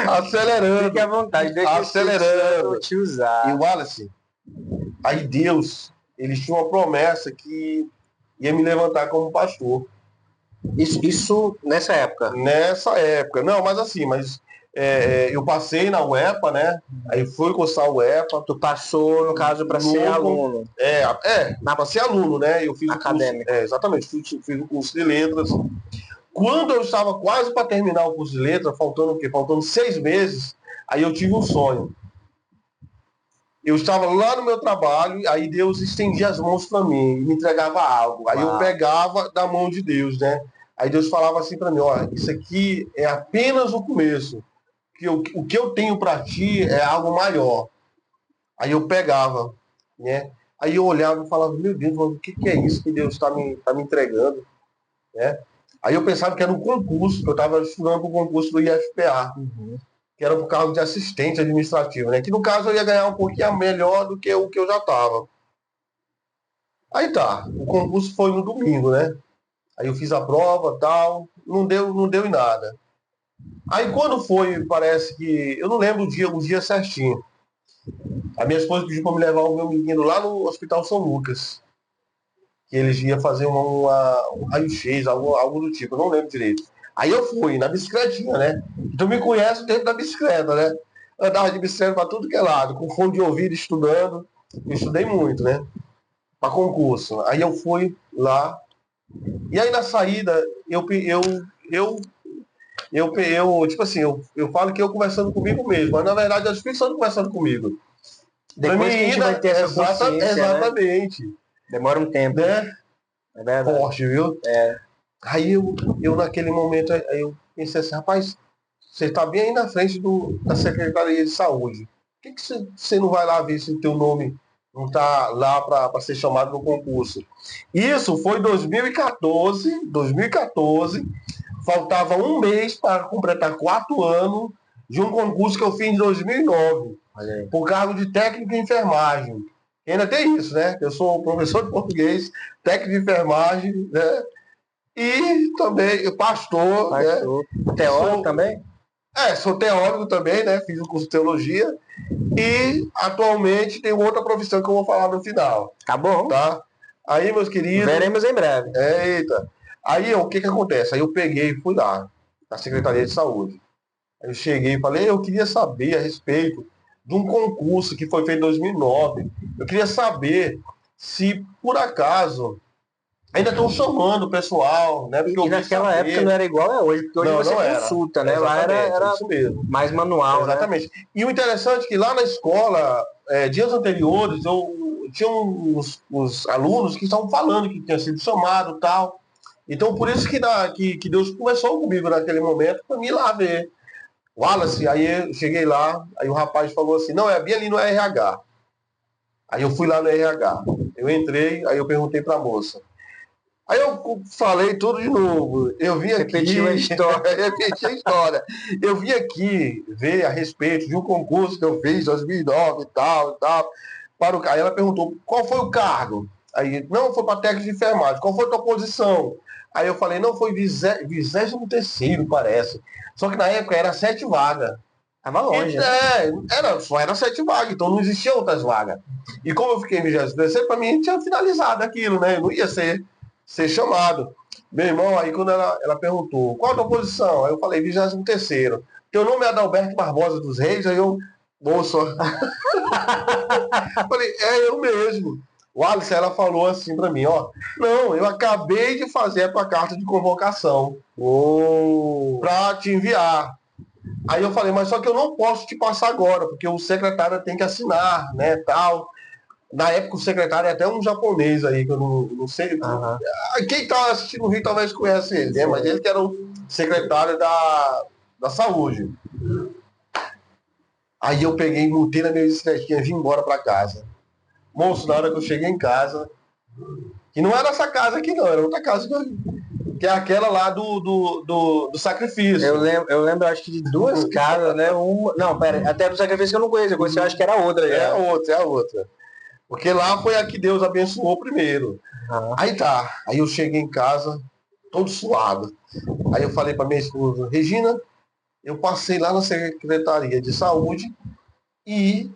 acelerando.
Fique à vontade, deixa
acelerando.
eu te usar.
E o Wallace, aí Deus, ele tinha uma promessa que ia me levantar como pastor.
Isso nessa época?
Nessa época. Não, mas assim, eu passei na UEPA, né? Aí fui cursar a UEPA.
Tu passou, no caso, para ser aluno.
Para ser aluno, né? Eu fiz
acadêmico.
O curso, exatamente, fiz o curso de letras. Quando eu estava quase para terminar o curso de letras, faltando o quê? Faltando 6 meses, aí eu tive um sonho. Eu estava lá no meu trabalho, aí Deus estendia as mãos para mim e me entregava algo. Aí eu pegava da mão de Deus, né? Aí Deus falava assim para mim, ó, isso aqui é apenas o começo. O que eu tenho para ti é algo maior. Aí eu pegava, né? Aí eu olhava e falava, meu Deus, mas o que é isso que Deus está me entregando? Né? Aí eu pensava que era um concurso, que eu estava estudando para o concurso do IFPA, que era por causa de assistente administrativo, né? Que no caso eu ia ganhar um pouquinho melhor do que o que eu já estava. Aí tá, o concurso foi no domingo, né? Aí eu fiz a prova tal, não deu em nada. Aí quando foi, parece que, eu não lembro o dia certinho. A minha esposa pediu para me levar o meu menino lá no Hospital São Lucas. Que eles iam fazer um raio-x, algo do tipo, eu não lembro direito. Aí eu fui, na bicicletinha, né? Tu me conhece o tempo da bicicleta, né? Andava de bicicleta para tudo que é lado, com fone de ouvido, estudando. Eu estudei muito, né? Para concurso. Aí eu fui lá. E aí na saída, tipo assim, eu falo que eu conversando comigo mesmo, mas na verdade eu Espírito Santo conversando comigo.
Depois que a gente vai ter essa consciência,
exatamente.
Né? Demora um tempo.
Né?
É verdade.
Forte, viu? Aí eu naquele momento, aí eu pensei assim, rapaz, você está bem aí na frente da Secretaria de Saúde. Por que você não vai lá ver se o teu nome não está lá para ser chamado no concurso? Isso foi 2014, faltava um mês para completar 4 anos de um concurso que eu fiz em 2009, por cargo de técnico em enfermagem. E ainda tem isso, né? Eu sou professor de português, técnico de enfermagem, né? E também pastor. Né?
Teólogo também?
Sou teólogo também, né? Fiz o curso de teologia e atualmente tenho outra profissão que eu vou falar no final,
Tá bom.
tá? Aí, meus queridos...
Veremos em breve.
Eita! Aí, o que que acontece? Aí eu peguei e fui lá, na Secretaria de Saúde. Aí eu cheguei e falei, eu queria saber a respeito de um concurso que foi feito em 2009. Eu queria saber se, por acaso, ainda estão chamando o pessoal, né? Porque
E naquela época não era igual a hoje, porque hoje você consulta, né? Lá era
isso mesmo.
mais manual,
Exatamente.
Né?
E o interessante é que lá na escola, dias anteriores, tinha os alunos que estavam falando que tinha sido chamado e tal. Então, por isso que Deus começou comigo naquele momento, para mim ir lá ver. Wallace, aí eu cheguei lá, aí o rapaz falou assim, não, é bem ali no RH. Aí eu fui lá no RH. Eu entrei, aí eu perguntei para a moça. Aí eu falei tudo de novo. Eu vim aqui.
Repetiu a história.
Repeti a história. Eu vim aqui ver a respeito de um concurso que eu fiz em 2009 e tal. Para o... Aí ela perguntou, qual foi o cargo? Aí, não, foi para técnico de enfermagem. Qual foi a tua posição? Aí eu falei, não, foi 23º, parece. Só que na época era 7 vagas.
Tava longe.
Só era 7 vagas, então não existiam outras vagas. E como eu fiquei em 23º, para mim tinha finalizado aquilo, né? Eu não ia ser chamado. Meu irmão, aí quando ela perguntou, qual a tua posição? Aí eu falei, 23º. Teu nome é Adalberto Barbosa dos Reis, aí eu, moço. Falei, eu mesmo. O Alice, ela falou assim pra mim, ó, não, eu acabei de fazer a tua carta de convocação pra te enviar. Aí eu falei, mas só que eu não posso te passar agora, porque o secretário tem que assinar, né, tal. Na época o secretário é até um japonês aí, que eu não sei. Quem tá assistindo o vídeo talvez conhece ele, né? Mas ele que era o secretário da saúde. Aí eu peguei, mutei na minha bicicletinha e vim embora para casa. Moço, na hora que eu cheguei em casa, que não era essa casa aqui não, era outra casa que é aquela lá do sacrifício.
Eu lembro, acho que de 2 casas, né? Não, pera, até do sacrifício que eu não conheço, eu acho que era outra.
É a outra. Porque lá foi a que Deus abençoou primeiro. Aí tá. Aí eu cheguei em casa, todo suado. Aí eu falei para minha esposa, Regina, eu passei lá na Secretaria de Saúde e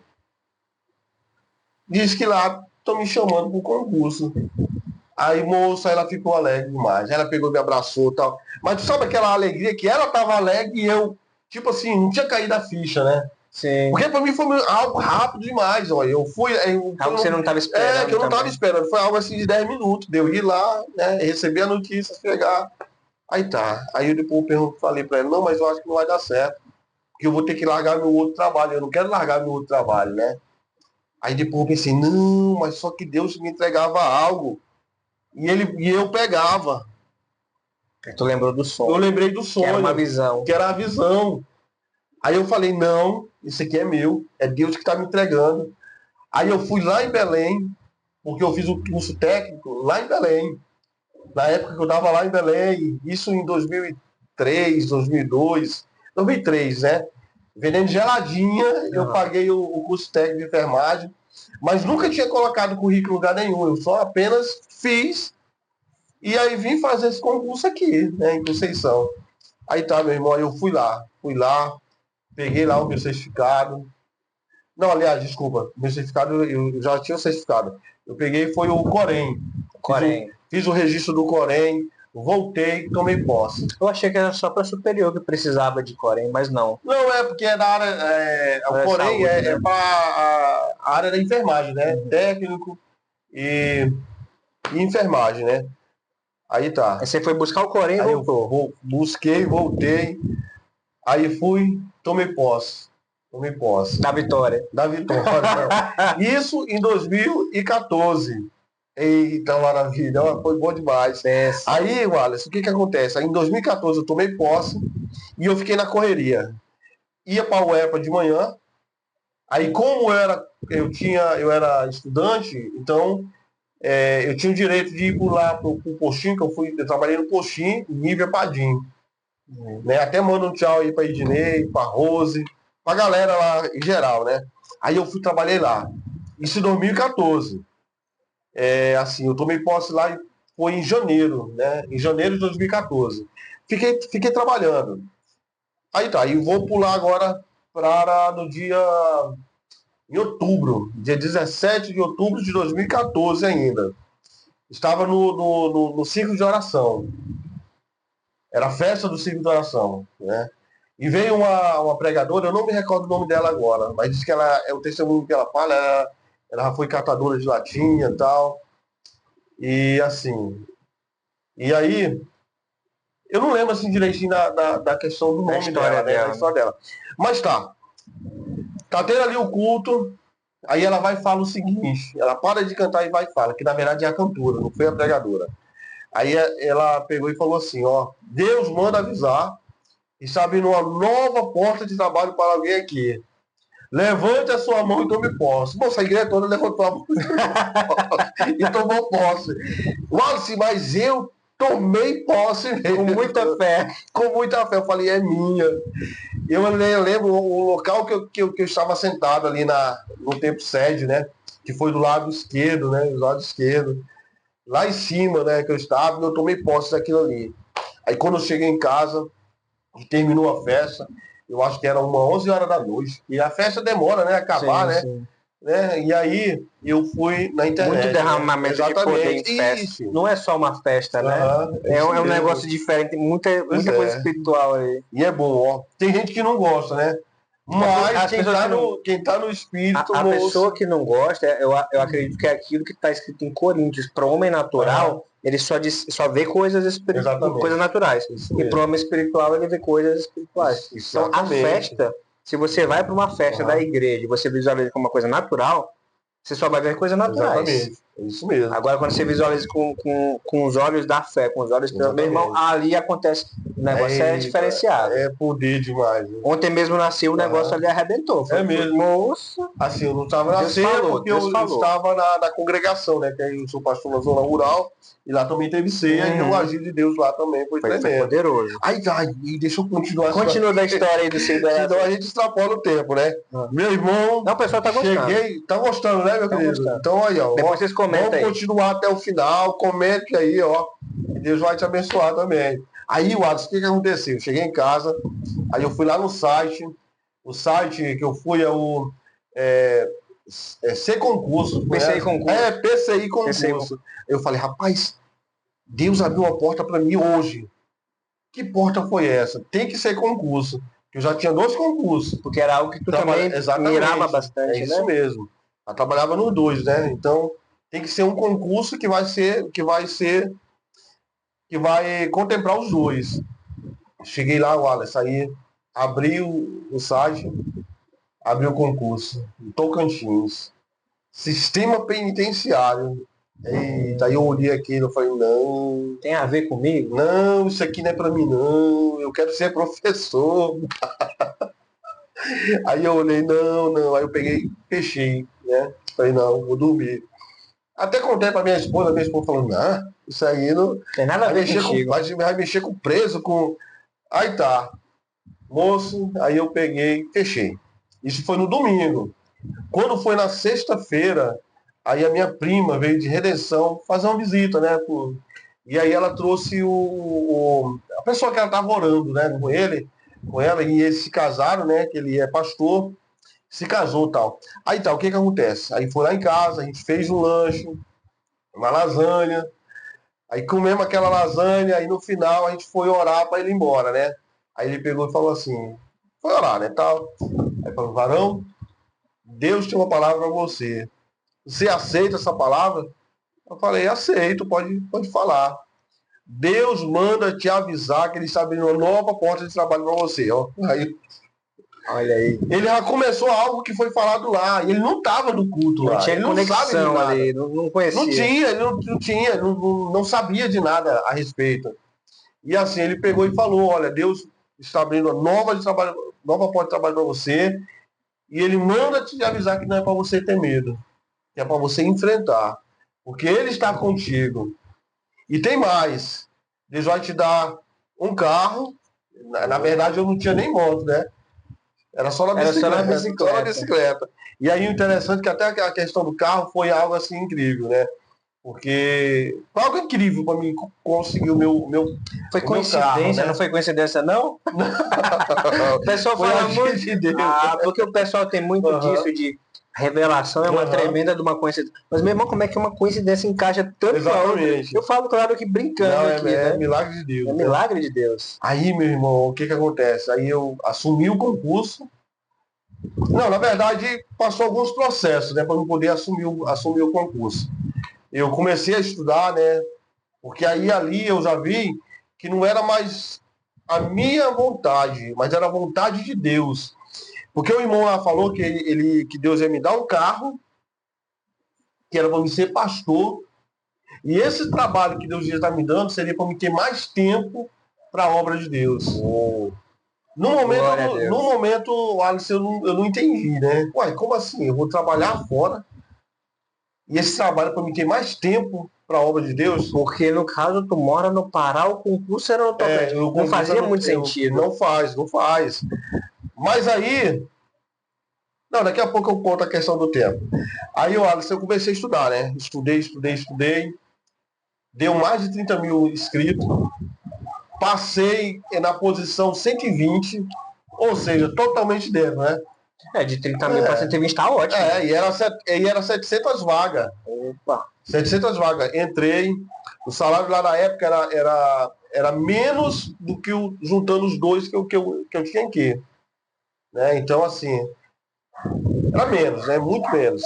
disse que lá estão me chamando para o concurso. Aí, moça, ela ficou alegre demais. Ela pegou, me abraçou e tal. Mas tu sabe aquela alegria que ela tava alegre e eu, tipo assim, não tinha caído a ficha, né?
Sim.
Porque pra mim foi algo rápido demais, ó. Eu fui.
Algo que você não estava esperando.
Que eu não estava esperando. Foi algo assim de 10 minutos. Deu ir lá, né? Receber a notícia, chegar. Aí tá. Aí eu depois falei pra ela, não, mas eu acho que não vai dar certo. Porque eu vou ter que largar meu outro trabalho. Eu não quero largar meu outro trabalho, né? Aí depois eu pensei, não, mas só que Deus me entregava algo. E eu pegava.
Tu lembrou do sonho?
Eu lembrei do sonho.
Que era uma visão.
Que era a visão. Aí eu falei, não, isso aqui é meu, é Deus que está me entregando. Aí eu fui lá em Belém, porque eu fiz o curso técnico lá em Belém. Na época que eu estava lá em Belém, isso em 2003, 2002, 2003, né? Vendendo geladinha, eu paguei o curso técnico de enfermagem, mas nunca tinha colocado currículo em lugar nenhum, eu só apenas fiz e aí vim fazer esse concurso aqui, né, em Conceição. Aí tá, meu irmão, aí eu fui lá, peguei lá o meu certificado. Não, aliás, desculpa, meu certificado, eu já tinha o certificado. Eu peguei, foi o Corém. Fiz o registro do Corém, voltei, tomei posse.
Eu achei que era só para superior que precisava de Corém, mas não.
Não, porque é da área, o Corém é para a área da enfermagem, né? Técnico e enfermagem, né? Aí tá.
Aí você foi buscar o Corém e voltou.
Busquei, voltei. Aí fui, tomei posse.
Da vitória.
Isso em 2014. Eita, maravilha. Foi bom demais. Aí, Wallace, o que acontece? Aí em 2014 eu tomei posse e eu fiquei na correria. Ia para o UEPA de manhã. Aí como eu era estudante, então eu tinha o direito de ir lá para o postinho, eu trabalhei no postinho, Nívia Padim. Né? Até mando um tchau aí para Ednei, para Rose, para a galera lá em geral, né? Aí eu trabalhei lá. Isso em 2014. Assim, eu tomei posse lá, foi em janeiro, né? Em janeiro de 2014. Fiquei trabalhando. Aí tá, e vou pular agora para no dia em outubro, dia 17 de outubro de 2014 ainda. Estava no ciclo de oração. Era a festa do ciclo de oração, né? E veio uma pregadora, eu não me recordo o nome dela agora, mas diz que ela é o testemunho que ela fala, ela já foi catadora de latinha e tal. E assim. E aí, eu não lembro assim direitinho da questão do nome dela, né? Da história dela. Mas tá. Tá tendo ali o culto, aí ela vai e fala o seguinte, ela para de cantar e vai e fala, que na verdade é a cantora, não foi a pregadora. Aí ela pegou e falou assim, ó, Deus manda avisar, está abrindo uma nova porta de trabalho para alguém aqui. Levante a sua mão e tome posse. Moça, a igreja toda levantou a mão e tomou posse. Wallace, mas eu tomei posse mesmo.
Com muita fé.
Com muita fé. Eu falei, é minha. Eu lembro o local que eu estava sentado ali no templo sede, né? Que foi do lado esquerdo, né? Do lado esquerdo. Lá em cima, né? Que eu estava, eu tomei posse daquilo ali. Aí quando eu cheguei em casa, e terminou a festa, eu acho que era 11 horas da noite. E a festa demora, né? Acabar, sim, né? Né? E aí eu fui na internet.
Muito derramamento, né? De poder em festa. Isso. Não é só uma festa, né? É um negócio diferente, muita coisa espiritual aí.
E é bom, ó. Tem gente que não gosta, né? Mas quem tá no espírito...
A pessoa que não gosta, eu acredito que é aquilo que está escrito em Coríntios. Para o homem natural, ele só vê coisas espirituais, coisas naturais. E para o homem espiritual, ele vê coisas espirituais. Então, a festa, se você vai para uma festa da igreja e você visualiza como uma coisa natural, você só vai ver coisas naturais.
Exatamente. É isso mesmo.
Agora, quando você visualiza com os olhos da fé, com os olhos do meu irmão, ali acontece. O negócio é diferenciado.
É poder demais. Né?
Ontem mesmo nasceu, o negócio ali arrebentou.
É mesmo.
Moça.
Assim, eu não estava nascendo porque eu estava na congregação, né? Que aí eu sou pastor na zona rural. E lá também teve ceia e o agir de Deus lá também foi tremendo.
Foi poderoso.
Aí, deixa eu continuar.
Continua da história aí do Senhor.
Senão a gente extrapola o tempo, né? Meu irmão.
Não, o pessoal tá gostando.
Tá gostando, né, meu querido? Gostando. Então aí, ó.
Depois vocês comentem.
Vamos continuar até o final. Comente aí, ó. E Deus vai te abençoar também. Aí, Wallace, o que aconteceu? Eu cheguei em casa, aí eu fui lá no site. O site que eu fui é o C Concurso.
PCI Concurso.
PCI Concurso. Eu falei, rapaz, Deus abriu uma porta para mim hoje. Que porta foi essa? Tem que ser concurso. Eu já tinha 2 concursos.
Porque era algo que tu também mirava bastante,
né? Isso mesmo. Eu trabalhava nos 2, né? Então, tem que ser um concurso que vai contemplar os 2. Cheguei lá, Wallace, aí abri o site, abri o concurso. Tocantins. Sistema penitenciário. Eita, aí eu olhei aquilo e falei, não.
Tem a ver comigo?
Não, isso aqui não é pra mim, não. Eu quero ser professor. Aí eu olhei, não. Aí eu peguei, fechei, né? Falei, não, vou dormir. Até contei pra minha esposa falando, isso aí não...
Tem nada a ver contigo.
Vai mexer com preso, com... Aí tá. Moço, aí eu peguei, fechei. Isso foi no domingo. Quando foi na sexta-feira, aí a minha prima veio de Redenção fazer uma visita, né? E aí ela trouxe a pessoa que ela estava orando, né? Com ela, e eles se casaram, né? Que ele é pastor, se casou e tal. Aí tá, o que acontece? Aí foi lá em casa, a gente fez um lanche, uma lasanha, aí comemos aquela lasanha, aí no final a gente foi orar para ele ir embora, né? Aí ele pegou e falou assim, foi orar, né? Tal. Aí falou, varão, Deus tem uma palavra para você. Você aceita essa palavra? Eu falei, aceito, pode falar. Deus manda te avisar que ele está abrindo uma nova porta de trabalho para você. Ó. Aí,
olha aí.
Ele já começou algo que foi falado lá. E ele não estava no culto lá.
Não tinha conexão ali, não conhecia.
Não tinha, ele não tinha, não sabia de nada a respeito. E assim, ele pegou e falou, olha, Deus está abrindo uma nova porta de trabalho para você. E ele manda te avisar que não é para você ter medo. Que é para você enfrentar. Porque ele está contigo. E tem mais. Deus vai te dar um carro. Na verdade, eu não tinha nem moto, né? Era só na bicicleta. E aí o interessante é que até a questão do carro foi algo assim incrível, né? Porque foi algo incrível para mim conseguir o meu
Foi coincidência,
carro, né?
não foi coincidência, não? O pessoal
Foi
fala
agir
muito.
de Deus.
Porque o pessoal tem muito disso de revelação, é uma tremenda de uma coincidência. Mas, meu irmão, como é que uma coincidência encaixa tanto com a outra?
Exatamente.
Eu falo, claro, que brincando
Não,
aqui,
é
né?
milagre de Deus.
É
né?
milagre de Deus.
Aí, meu irmão, o que acontece? Aí eu assumi o concurso. Não, na verdade, passou alguns processos, né, para eu poder assumir o concurso. Eu comecei a estudar, né, porque aí ali eu já vi que não era mais a minha vontade, mas era a vontade de Deus. Porque o irmão lá falou que Deus ia me dar um carro, que era para me ser pastor, e esse trabalho que Deus ia estar me dando seria para me ter mais tempo para a obra de Deus. No momento, Alisson, eu não entendi, né? Uai, como assim? Eu vou trabalhar fora e esse trabalho para me ter mais tempo para a obra de Deus?
Porque no caso tu mora no Pará, o concurso era no Tocantins. Não fazia muito sentido.
Não faz. Mas aí, não, daqui a pouco eu conto a questão do tempo. Aí, Alisson, eu comecei a estudar, né? Estudei. Deu mais de 30 mil inscritos. Passei na posição 120, ou seja, totalmente dentro, né?
De 30 mil para 120 tá ótimo.
E era 700 vagas.
Opa.
700 vagas. Entrei, o salário lá na época era menos do que juntando os dois que eu tinha aqui. Né? Então, assim, era menos, né? Muito menos.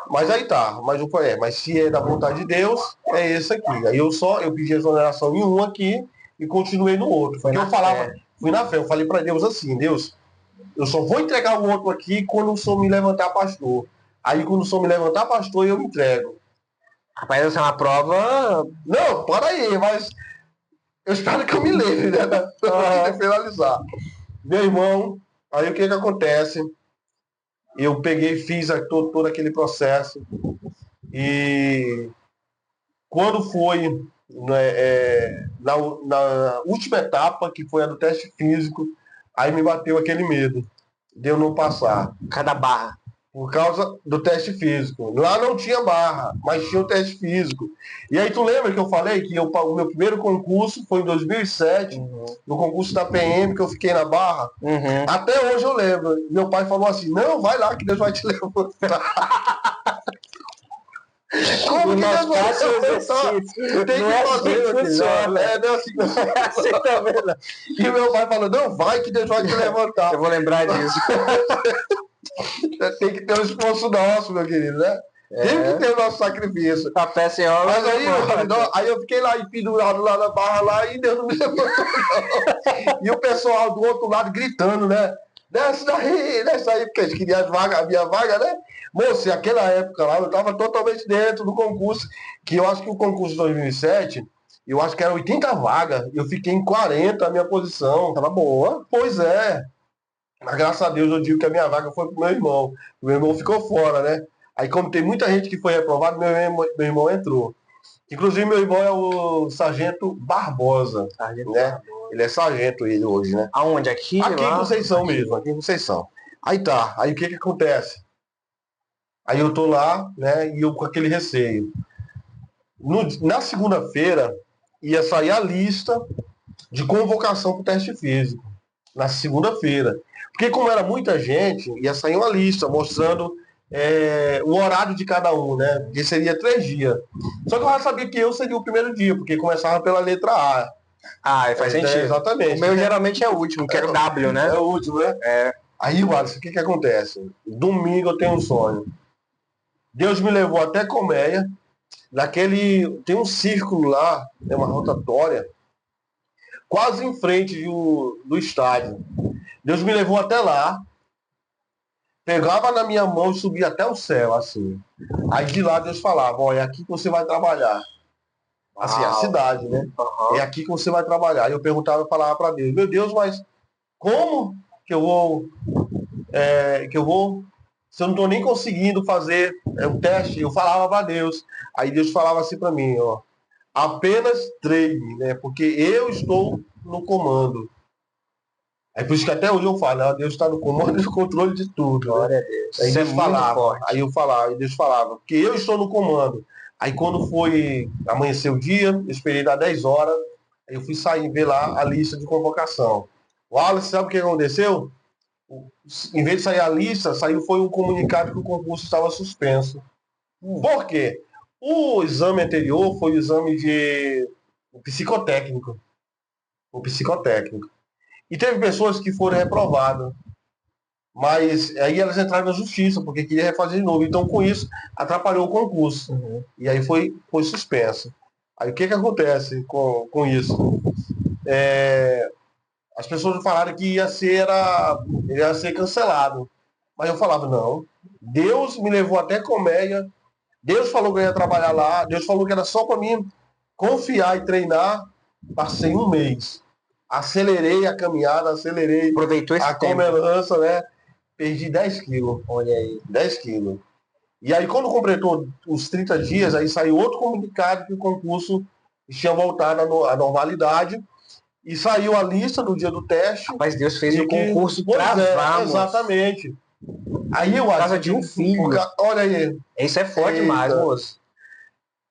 Mas aí tá, mas se é da vontade de Deus, é esse aqui. Aí eu pedi exoneração em um aqui e continuei no outro. Porque eu falava, fui na fé, eu falei para Deus assim, Deus, eu só vou entregar o outro aqui quando o Senhor me levantar pastor. Aí quando o Senhor me levantar pastor, eu me entrego.
Rapaz, essa é uma prova...
Não, para aí, mas eu espero que eu me lembre, né? Pra finalizar. Meu irmão, aí o que acontece? Eu peguei, fiz todo aquele processo e quando foi na última etapa, que foi a do teste físico, aí me bateu aquele medo de eu não passar.
Cada barra.
Por causa do teste físico. Lá não tinha barra, mas tinha o teste físico. E aí tu lembra que eu falei que o meu primeiro concurso foi em 2007, no concurso da PM, que eu fiquei na barra? Até hoje eu lembro. Meu pai falou assim, não, vai lá que Deus vai te levantar. Como que Deus vai te levantar? Tem que fazer, funciona. Não é assim também. E meu pai falou, não, vai que Deus vai te levantar.
Eu vou lembrar disso.
Tem que ter um esforço nosso, meu querido, né? Tem que ter o nosso sacrifício.
A fé sem obra.
Mas aí eu fiquei lá pendurado lá na barra lá e Deus não me levantou, não. E o pessoal do outro lado gritando, né? Desce daí, porque eles queriam a minha vaga, né? Moço, naquela época lá, eu estava totalmente dentro do concurso, que eu acho que o concurso de 2007, eu acho que era 80 vagas, eu fiquei em 40 a minha posição.
Tava boa.
Pois é. Mas graças a Deus eu digo que a minha vaga foi pro meu irmão. O meu irmão ficou fora, né? Aí como tem muita gente que foi reprovado, meu irmão entrou. Inclusive meu irmão é o Sargento Barbosa. Né? Ele é sargento ele hoje, né?
Aonde? Aqui
em Conceição mesmo, aqui em Conceição. Aí tá, aí o que acontece? Aí eu tô lá, né, e eu com aquele receio. Na segunda-feira ia sair a lista de convocação pro teste físico. Na segunda-feira. Porque como era muita gente, ia sair uma lista mostrando o horário de cada um, né? Porque seria 3 dias. Só que eu já sabia que eu seria o primeiro dia, porque começava pela letra A.
Faz sentido.
Exatamente.
O meu geralmente é o último, que era o W, né?
É o último, né? Aí, Wallace, o que acontece? Domingo eu tenho um sonho. Deus me levou até Colmeia, tem um círculo lá, tem uma rotatória, quase em frente do estádio. Deus me levou até lá, pegava na minha mão e subia até o céu, assim. Aí de lá Deus falava, olha, é aqui que você vai trabalhar. Assim, a cidade, né? É aqui que você vai trabalhar. Aí eu perguntava e falava para Deus, meu Deus, mas como que eu vou... se eu não estou nem conseguindo fazer um teste, eu falava para Deus. Aí Deus falava assim para mim, ó, apenas treine, né? Porque eu estou no comando. É por isso que até hoje eu falo, Deus está no comando e no controle de tudo.
Glória a Deus.
Aí Deus falava, aí Deus falava, porque eu estou no comando. Aí quando foi amanhecer o dia, eu esperei dar 10 horas, aí eu fui sair ver lá a lista de convocação. O Wallace, sabe o que aconteceu? Em vez de sair a lista, saiu foi um comunicado que o concurso estava suspenso. Por quê? O exame anterior foi o exame de psicotécnico. O psicotécnico. E teve pessoas que foram reprovadas. Mas aí elas entraram na justiça, porque queria refazer de novo. Então, com isso, atrapalhou o concurso. E aí foi suspenso. Aí o que acontece com isso? As pessoas falaram que ia ser cancelado. Mas eu falava, não. Deus me levou até Colmeia. Deus falou que eu ia trabalhar lá. Deus falou que era só para mim confiar e treinar. Passei um mês. Acelerei a caminhada, acelerei
Aproveitou esse
a comelança, né? Perdi 10 quilos.
Olha aí.
10 quilos. E aí, quando completou os 30 dias, aí saiu outro comunicado que o concurso tinha voltado à normalidade. E saiu a lista no dia do teste.
Mas Deus fez o concurso travar,
exatamente. Aí eu
acho. Por causa de um filho.
Olha aí.
Isso é forte demais, moço.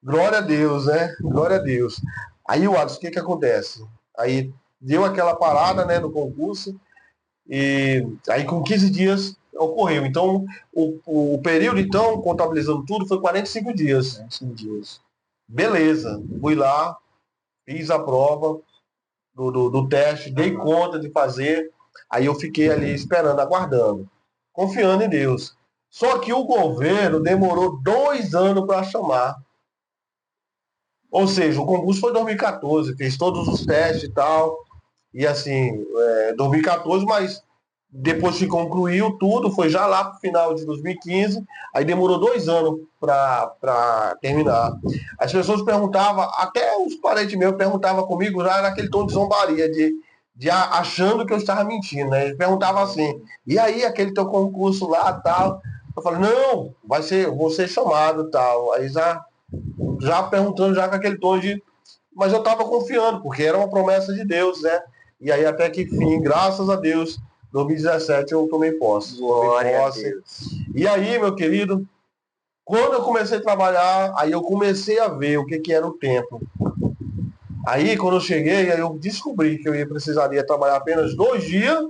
Glória a Deus, né? Glória a Deus. Aí, Alisson, o que acontece? Aí deu aquela parada, né, no concurso. E aí com 15 dias ocorreu. Então, o período, então, contabilizando tudo, foi 45 dias.
45 dias.
Beleza. Fui lá, fiz a prova do teste, dei conta de fazer. Aí eu fiquei ali esperando, aguardando, confiando em Deus. Só que o governo demorou 2 anos para chamar. Ou seja, o concurso foi em 2014, fez todos os testes e tal. E assim, 2014, mas depois que concluiu tudo, foi já lá pro final de 2015, aí demorou 2 anos para terminar. As pessoas perguntavam, até os parentes meus perguntavam comigo já naquele tom de zombaria, de achando que eu estava mentindo, né? Eles perguntavam assim, e aí aquele teu concurso lá, tal? Eu falei, não, vou ser chamado, tal. Aí já perguntando já com aquele tom de... Mas eu estava confiando, porque era uma promessa de Deus, né? E aí até que fim, graças a Deus, 2017 eu tomei posse.
Glória a Deus.
E aí, meu querido, quando eu comecei a trabalhar, aí eu comecei a ver o que era o tempo. Aí, quando eu cheguei, aí eu descobri que eu precisaria trabalhar apenas 2 dias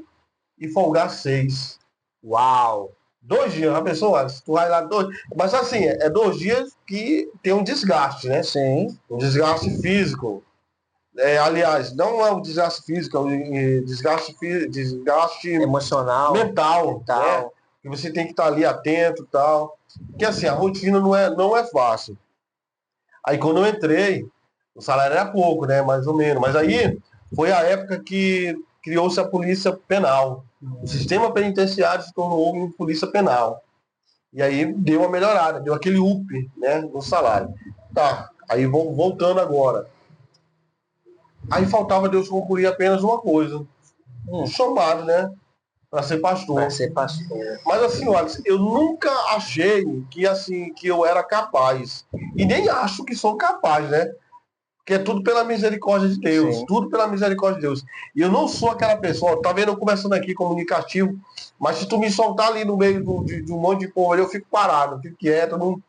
e folgar 6.
Uau!
2 dias, a pessoa, tu vai lá 2. Mas assim, é 2 dias que tem um desgaste, né?
Sim.
Um desgaste físico. Aliás, não é o desgaste físico, é o desgaste
emocional,
mental. Né? Que você tem que estar ali atento e tal. Porque assim, a rotina não é fácil. Aí quando eu entrei, o salário era pouco, né? Mais ou menos. Mas aí foi a época que criou-se a polícia penal. O sistema penitenciário se tornou uma polícia penal. E aí deu uma melhorada, deu aquele up, né, no salário. Tá, aí voltando agora. Aí faltava Deus concluir apenas uma coisa. Um chamado, né? Para ser pastor.
Para ser pastor.
Mas assim, Alex, eu nunca achei que eu era capaz. E nem acho que sou capaz, né? Porque é tudo pela misericórdia de Deus. Sim. Tudo pela misericórdia de Deus. E eu não sou aquela pessoa, tá vendo eu conversando aqui comunicativo, mas se tu me soltar ali no meio de um monte de povo, eu fico parado, fico quieto,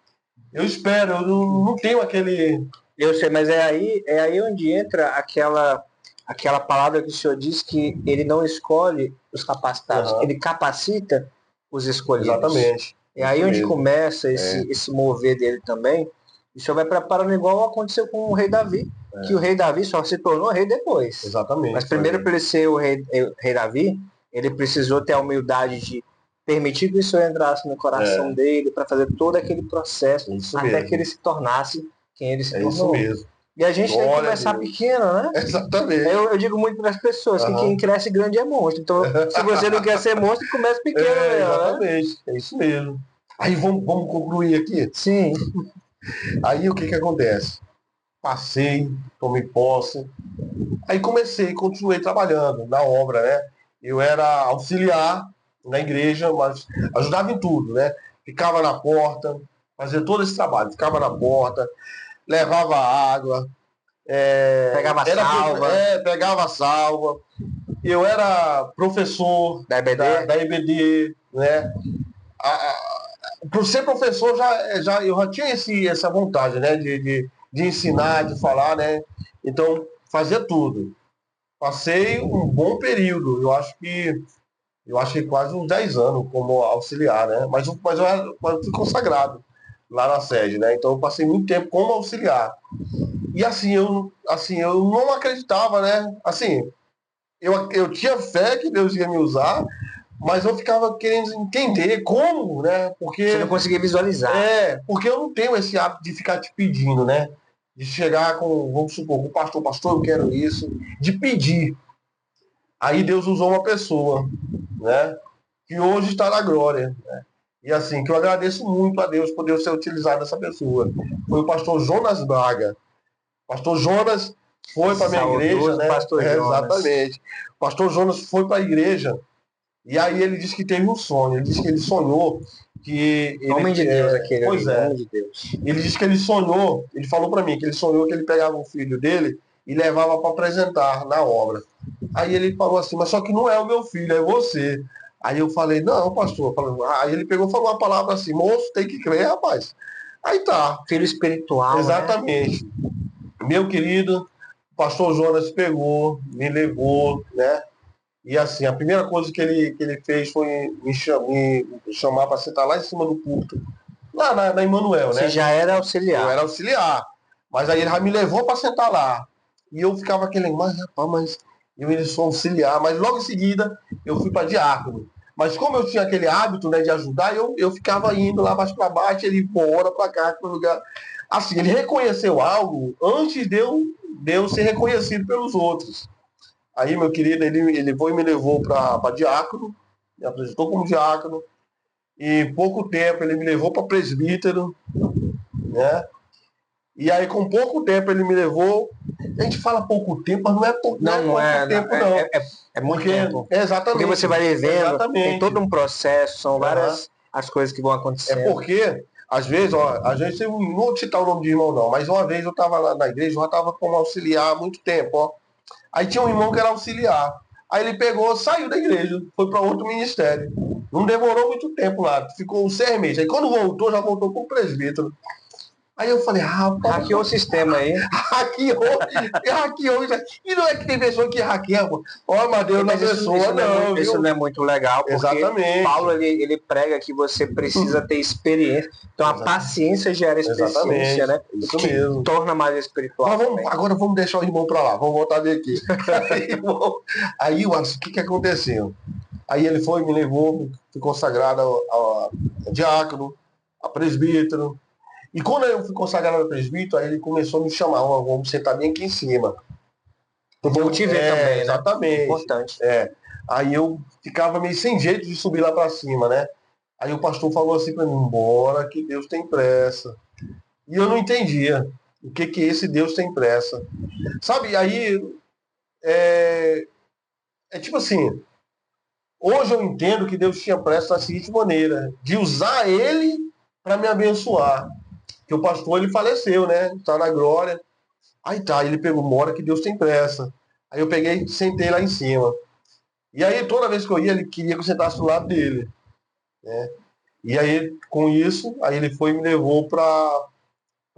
eu espero, eu não tenho aquele...
Eu sei, mas é aí onde entra aquela palavra que o senhor diz que ele não escolhe os capacitados, ele capacita os escolhidos.
Exatamente.
É aí onde começa esse mover dele também. E o senhor vai preparando igual aconteceu com o rei Davi, que o rei Davi só se tornou rei depois.
Exatamente.
Mas primeiro, para ele ser o rei Davi, ele precisou ter a humildade de permitir que o senhor entrasse no coração dele para fazer todo aquele processo até que ele se tornasse quem ele se tornou.
Isso mesmo.
E a gente tem que começar pequeno, né?
Exatamente.
Eu digo muito para as pessoas que quem cresce grande é monstro. Então, se você não quer ser monstro, comece pequeno.
Exatamente, né? É isso mesmo. Aí vamos concluir aqui?
Sim.
Aí o que acontece? Passei, tomei posse. Aí continuei trabalhando na obra, né? Eu era auxiliar na igreja, mas ajudava em tudo, né? Ficava na porta, fazia todo esse trabalho. Ficava na porta, levava água, pegava salva. Eu era professor
da EBD,
né? por ser professor, eu já tinha essa vontade, né? De ensinar, de falar, né? Então, fazia tudo. Passei um bom período, eu acho que quase uns 10 anos como auxiliar, né? Mas eu fui consagrado lá na sede, né? Então eu passei muito tempo como auxiliar. E assim, eu não acreditava, né? Assim, eu tinha fé que Deus ia me usar, mas eu ficava querendo entender como, né?
Você não conseguia visualizar.
Porque eu não tenho esse hábito de ficar te pedindo, né? De chegar com, vamos supor, com o pastor, eu quero isso, de pedir. Aí Deus usou uma pessoa, né? Que hoje está na glória, né? E assim, que eu agradeço muito a Deus por Deus ser utilizado essa pessoa. Foi o pastor Jonas Braga. O pastor Jonas foi para a minha igreja, né?
Pastor Jonas.
Exatamente. O pastor Jonas foi para a igreja e aí ele disse que teve um sonho. Ele disse que ele sonhou que ele,
homem de Deus, aquele
pois é.
Homem de Deus.
Ele disse que ele sonhou, ele falou para mim que ele sonhou que ele pegava o filho dele e levava para apresentar na obra. Aí ele falou assim, mas só que não é o meu filho, é você. Aí eu falei, não, pastor. Aí ele pegou e falou uma palavra assim, moço, tem que crer, rapaz. Aí tá.
Filho espiritual.
Exatamente. Né? Meu querido, o pastor Jonas pegou, me levou, né? E assim, a primeira coisa que ele fez foi me chamar para sentar lá em cima do púlpito, lá na Emanuel, né?
Você já era auxiliar.
Eu era auxiliar. Mas aí ele já me levou para sentar lá. E eu ficava aquele, mas rapaz, mas eu ainda sou auxiliar. Mas logo em seguida eu fui para diácono. Mas como eu tinha aquele hábito, né, de ajudar, eu ficava indo lá mais para baixo, ele bora para cá, para lugar. Assim, ele reconheceu algo antes de eu ser reconhecido pelos outros. Aí, meu querido, ele foi e me levou para diácono, me apresentou como diácono. E em pouco tempo ele me levou para presbítero, né? E aí, com pouco tempo, ele me levou. A gente fala pouco tempo, mas não é pouco,
não é
tempo, não.
É muito tempo.
Exatamente.
Porque você vai vivendo,
exatamente.
Tem todo um processo, são várias as coisas que vão acontecendo.
É porque, às vezes, a gente não vou citar o nome de irmão, não, mas uma vez eu estava lá na igreja, eu já estava como auxiliar há muito tempo, ó. Aí tinha um irmão que era auxiliar. Aí ele pegou, saiu da igreja, foi para outro ministério. Não demorou muito tempo lá, ficou 6 meses. Aí quando voltou, já voltou como presbítero. Aí eu falei, rapaz...
Hackeou o sistema aí.
Hackeou. E não é que tem pessoa que hackeia, ó, mas Deus na pessoa, não.
Isso não é muito legal, porque
exatamente.
Paulo, ele prega que você precisa ter experiência. Então a paciência gera experiência, né?
Isso mesmo.
Torna mais espiritual.
Mas agora vamos deixar o irmão para lá, vamos voltar daqui. Aí o que aconteceu? Aí ele foi, me levou, fui consagrado a diácono, a presbítero. E quando eu fui consagrado a presbítero, aí ele começou a me chamar, vamos sentar bem aqui em cima.
Vou te ver também, né?
Exatamente.
Importante.
Aí eu ficava meio sem jeito de subir lá para cima, né? Aí o pastor falou assim para mim, bora que Deus tem pressa. E eu não entendia o que esse Deus tem pressa. Sabe, aí é tipo assim, hoje eu entendo que Deus tinha pressa da seguinte maneira, de usar ele para me abençoar. Que o pastor, ele faleceu, né? Está na glória. Aí tá, ele pegou uma hora que Deus tem pressa. Aí eu peguei e sentei lá em cima. E aí toda vez que eu ia, ele queria que eu sentasse do lado dele. Né? E aí, com isso, aí ele foi e me levou para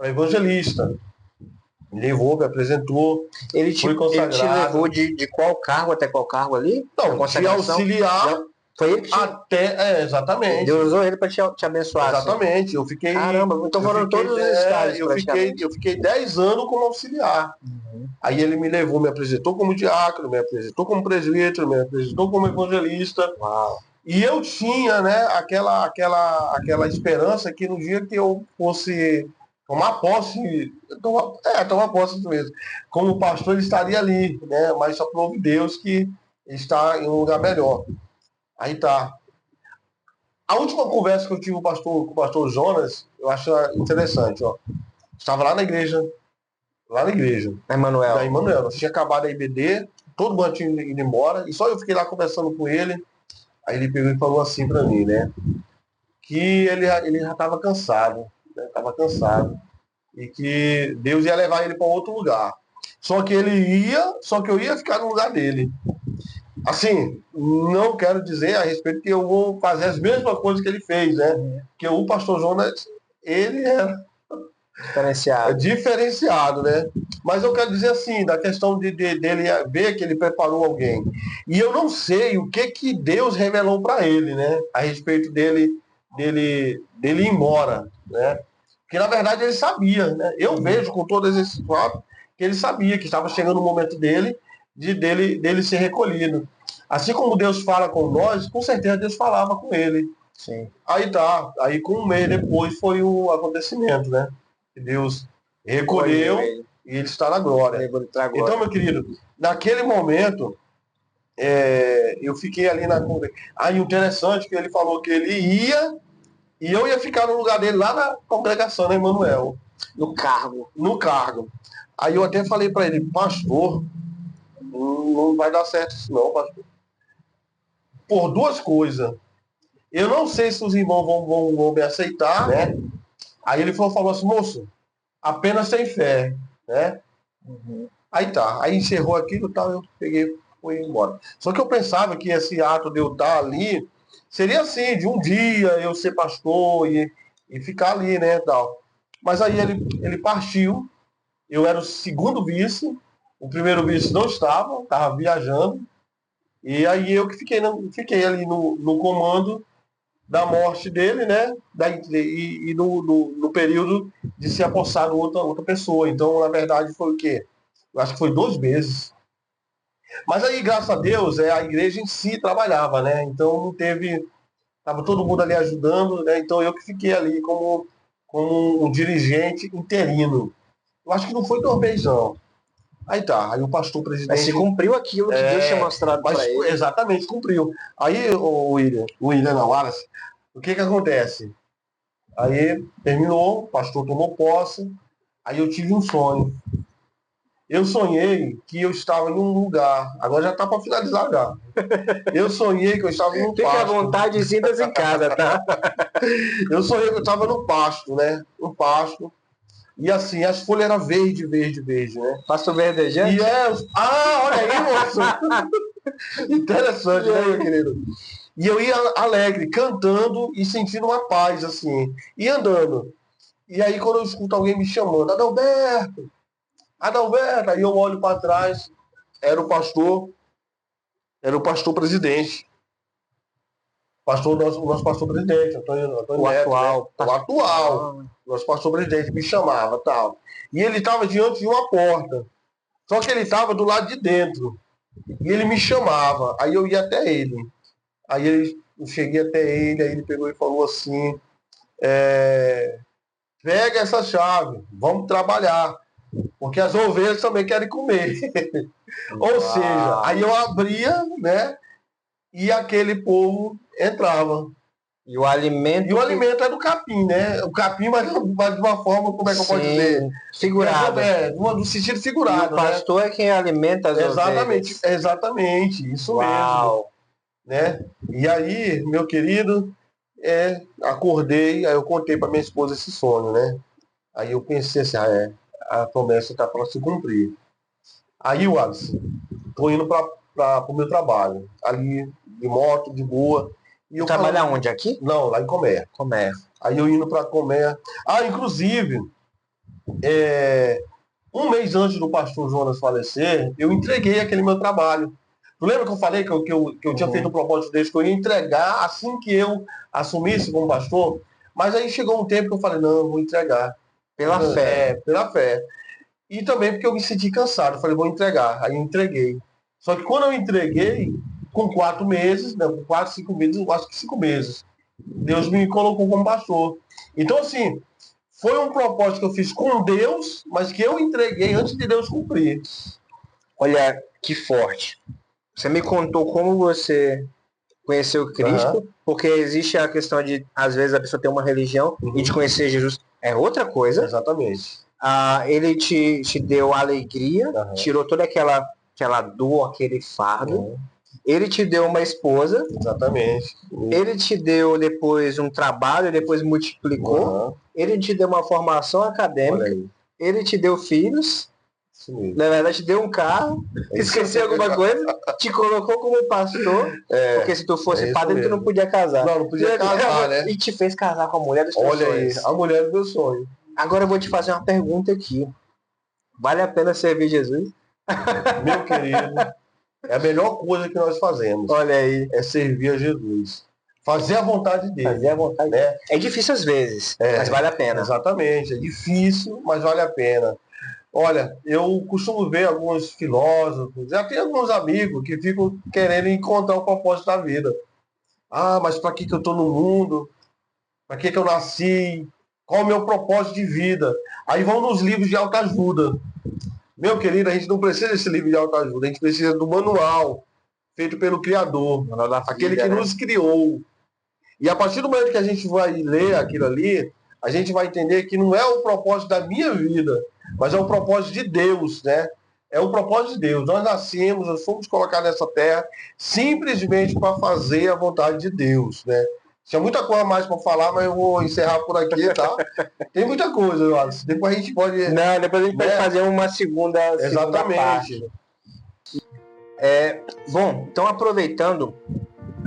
evangelista. Me levou, me apresentou.
Ele te levou de qual cargo até qual cargo ali?
Não, de auxiliar.
Foi ele que
exatamente.
Deus usou ele para te abençoar.
Exatamente. Assim. Eu fiquei.
Caramba, então foram todos os estágios.
Eu fiquei 10 anos como auxiliar. Uhum. Aí ele me levou, me apresentou como diácono, me apresentou como presbítero, me apresentou como evangelista.
Uau.
E eu tinha, né, aquela esperança que no dia que eu fosse tomar posse mesmo. Como pastor, ele estaria ali, né? Mas só prove Deus que está em um lugar melhor. Aí tá. A última conversa que eu tive com o pastor Jonas, eu acho interessante, ó. Estava lá na igreja.
Na Emanuel.
Nós tinha acabado a IBD, todo mundo tinha ido embora, e só eu fiquei lá conversando com ele. Aí ele pegou e falou assim pra mim, né? Que ele já estava cansado, né? Estava cansado. E que Deus ia levar ele para outro lugar. Só que eu ia ficar no lugar dele. Assim, não quero dizer a respeito que eu vou fazer as mesmas coisas que ele fez, né? Porque o pastor Jonas, ele é diferenciado, né? Mas eu quero dizer assim, da questão dele ver que ele preparou alguém. E eu não sei o que Deus revelou para ele, né? A respeito dele ir embora, né? Porque na verdade ele sabia, né? Eu vejo com todos esses fatos que ele sabia que estava chegando o momento dele ser recolhido. Assim como Deus fala com nós, com certeza Deus falava com ele.
Sim.
Aí tá, aí com um mês depois foi o acontecimento, né? Que Deus recolheu e ele está na glória. Então, meu querido, naquele momento, eu fiquei ali na conversa. Aí o interessante é que ele falou que ele ia e eu ia ficar no lugar dele lá na congregação, né, Emanuel?
No cargo.
No cargo. Aí eu até falei para ele, pastor, não vai dar certo isso não, pastor. Por duas coisas. Eu não sei se os irmãos vão me aceitar, né? Aí ele falou assim, moço, apenas tem fé, né? Aí tá, aí encerrou aquilo e tal, eu peguei, fui embora. Só que eu pensava que esse ato de eu estar ali seria assim, de um dia eu ser pastor e ficar ali, né, tal. Mas aí ele partiu, eu era o segundo vice, o primeiro vice não estava viajando, e aí eu que fiquei ali no comando da morte dele, né? E no período de se apossar de outra pessoa. Então, na verdade, foi o quê? Eu acho que foi 2 meses. Mas aí, graças a Deus, a igreja em si trabalhava, né? Então não teve. Estava todo mundo ali ajudando, né? Então eu que fiquei ali como um dirigente interino. Eu acho que não foi 2 meses, não. Aí tá, aí o pastor presidente.
Mas se cumpriu aquilo que Deus tinha mostrado para ele.
Exatamente, cumpriu. Aí, o William não, Wallace, o que acontece? Aí terminou, o pastor tomou posse, aí eu tive um sonho. Eu sonhei que eu estava em um lugar, agora já está para finalizar já. Eu sonhei que eu estava em um pasto.
Fique à vontade e sinta-se em casa, tá?
Eu sonhei que eu estava no pasto, né? No pasto. E assim, as folhas eram verde, né?
Pasto verdejante?
Olha aí, moço! Interessante, né, meu querido? E eu ia alegre, cantando e sentindo uma paz, assim. E andando. E aí, quando eu escuto alguém me chamando, Adalberto! Aí eu olho para trás, era o pastor presidente. O nosso pastor presidente, Antônio
o
Neto,
atual.
Né? O atual. Nosso pastor presidente me chamava, tal. E ele estava diante de uma porta. Só que ele estava do lado de dentro. E ele me chamava. Aí eu ia até ele. Eu cheguei até ele, aí ele pegou e falou assim, pega essa chave, vamos trabalhar. Porque as ovelhas também querem comer. Ou seja, aí eu abria, né? E aquele povo entrava.
E o alimento
é do capim, né? O capim, mas de uma forma, como é que eu posso dizer?
Figurado.
No sentido figurado.
E o pastor, né? É quem alimenta as ovelhas.
Exatamente, isso mesmo. Né? E aí, meu querido, acordei, aí eu contei para minha esposa esse sonho, né? Aí eu pensei assim, a promessa está para se cumprir. Aí, Wallace, estou indo para o meu trabalho, ali de moto, de boa.
E eu trabalha onde? Aqui?
Não, lá em Comé.
Comé.
Aí eu indo para Comé. Inclusive, um mês antes do pastor Jonas falecer, eu entreguei aquele meu trabalho. Tu lembra que eu falei que eu tinha feito um propósito desse, que eu ia entregar assim que eu assumisse como pastor? Mas aí chegou um tempo que eu falei, não, eu vou entregar.
Pela fé.
Pela fé. E também porque eu me senti cansado. Eu falei, vou entregar. Aí eu entreguei. Só que quando eu entreguei, com 4 meses, né, com 4, 5 meses, eu acho que 5 meses, Deus me colocou como pastor. Então, assim, foi um propósito que eu fiz com Deus, mas que eu entreguei antes de Deus cumprir.
Olha, que forte. Você me contou como você conheceu Cristo, porque existe a questão de, às vezes, a pessoa ter uma religião e de conhecer Jesus é outra coisa.
Exatamente.
Ele te deu alegria, tirou toda aquela dor, aquele fardo. Ele te deu uma esposa.
Exatamente.
Ele te deu depois um trabalho, depois multiplicou. Ele te deu uma formação acadêmica. Ele te deu filhos.
Isso mesmo.
Na verdade, te deu um carro, esqueceu alguma coisa, te colocou como pastor, porque se tu fosse padre, tu não podia casar.
Não podia casar, né?
E te fez casar com a mulher dos teus
Olha
sonhos.
aí, a mulher do meu sonho.
Agora eu vou te fazer uma pergunta aqui. Vale a pena servir Jesus?
Meu querido, é a melhor coisa que nós fazemos.
Olha aí.
É servir a Jesus. Fazer a vontade dele.
Fazer a vontade dele. É difícil às vezes, mas vale a pena.
Exatamente, é difícil, mas vale a pena. Olha, eu costumo ver alguns filósofos, já tem alguns amigos que ficam querendo encontrar o propósito da vida. Ah, mas para que eu estou no mundo? Para que eu nasci? Qual o meu propósito de vida? Aí vão nos livros de autoajuda. Meu querido, a gente não precisa desse livro de autoajuda, a gente precisa do manual feito pelo Criador, aquele que nos criou. E a partir do momento que a gente vai ler aquilo ali, a gente vai entender que não é o propósito da minha vida, mas é o propósito de Deus, né? É o propósito de Deus. Nós nascemos, nós fomos colocados nessa terra simplesmente para fazer a vontade de Deus, né? Tinha muita coisa mais para falar, mas eu vou encerrar por aqui, tá? Tem muita coisa, Wallace. Depois a gente pode...
Não, depois a gente pode fazer uma segunda parte. Bom, então aproveitando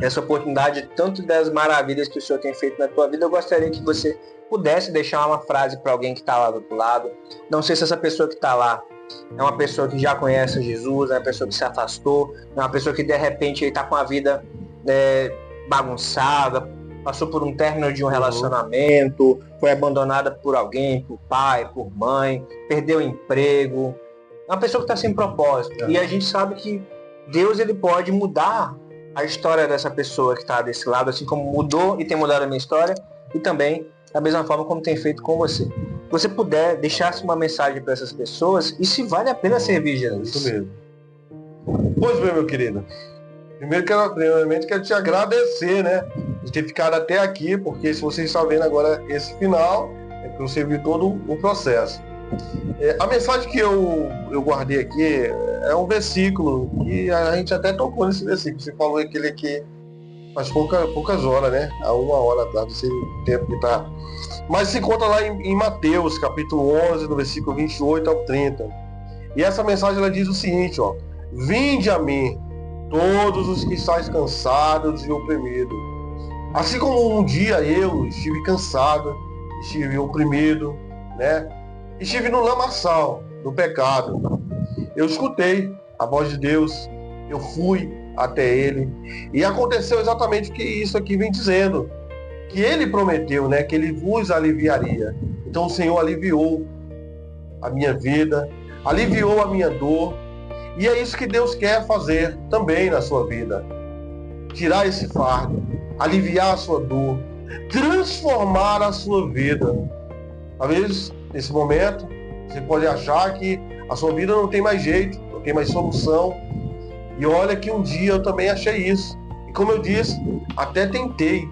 essa oportunidade, tanto das maravilhas que o Senhor tem feito na tua vida, eu gostaria que você pudesse deixar uma frase para alguém que está lá do outro lado. Não sei se essa pessoa que está lá é uma pessoa que já conhece Jesus, é uma pessoa que se afastou, é uma pessoa que de repente está com a vida bagunçada, passou por um término de um relacionamento, foi abandonada por alguém, por pai, por mãe, perdeu o emprego. É uma pessoa que está sem propósito. E a gente sabe que Deus ele pode mudar a história dessa pessoa que está desse lado, assim como mudou e tem mudado a minha história, e também da mesma forma como tem feito com você. Se você puder, deixasse uma mensagem para essas pessoas e se vale a pena servir Jesus.
Isso mesmo. Pois bem, meu querido. Primeiramente, quero te agradecer, né? De ter ficado até aqui, porque se você está vendo agora esse final, é que você viu todo o processo. A mensagem que eu guardei aqui é um versículo que a gente até tocou nesse versículo. Você falou aquele aqui faz poucas horas, né? Há 1 hora atrás, não sei o tempo que tá. Mas se encontra lá em Mateus, capítulo 11, no versículo 28 ao 30. E essa mensagem ela diz o seguinte, ó: vinde a mim, todos os que estáis cansados e oprimidos. Assim como um dia eu estive cansado, estive oprimido, né? Estive no lamaçal do pecado. Eu escutei a voz de Deus, eu fui até Ele, e aconteceu exatamente o que isso aqui vem dizendo, que Ele prometeu, né, que Ele vos aliviaria. Então o Senhor aliviou a minha vida, aliviou a minha dor, e é isso que Deus quer fazer também na sua vida. Tirar esse fardo, aliviar a sua dor, transformar a sua vida. Talvez nesse momento você pode achar que a sua vida não tem mais jeito, não tem mais solução. E olha que um dia eu também achei isso. E como eu disse, até tentei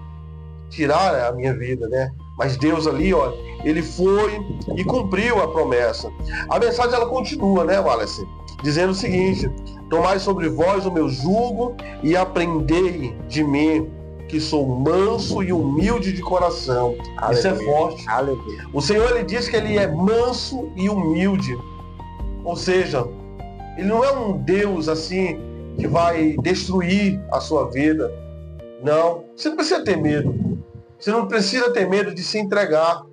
tirar a minha vida, né? Mas Deus ali, ó, Ele foi e cumpriu a promessa. A mensagem ela continua, né, Wallace? Dizendo o seguinte: tomai sobre vós o meu jugo e aprendei de mim, que sou manso e humilde de coração. Aleluia. Isso é forte.
Aleluia.
O Senhor ele diz que Ele é manso e humilde. Ou seja, Ele não é um Deus assim que vai destruir a sua vida. Não. Você não precisa ter medo. Você não precisa ter medo de se entregar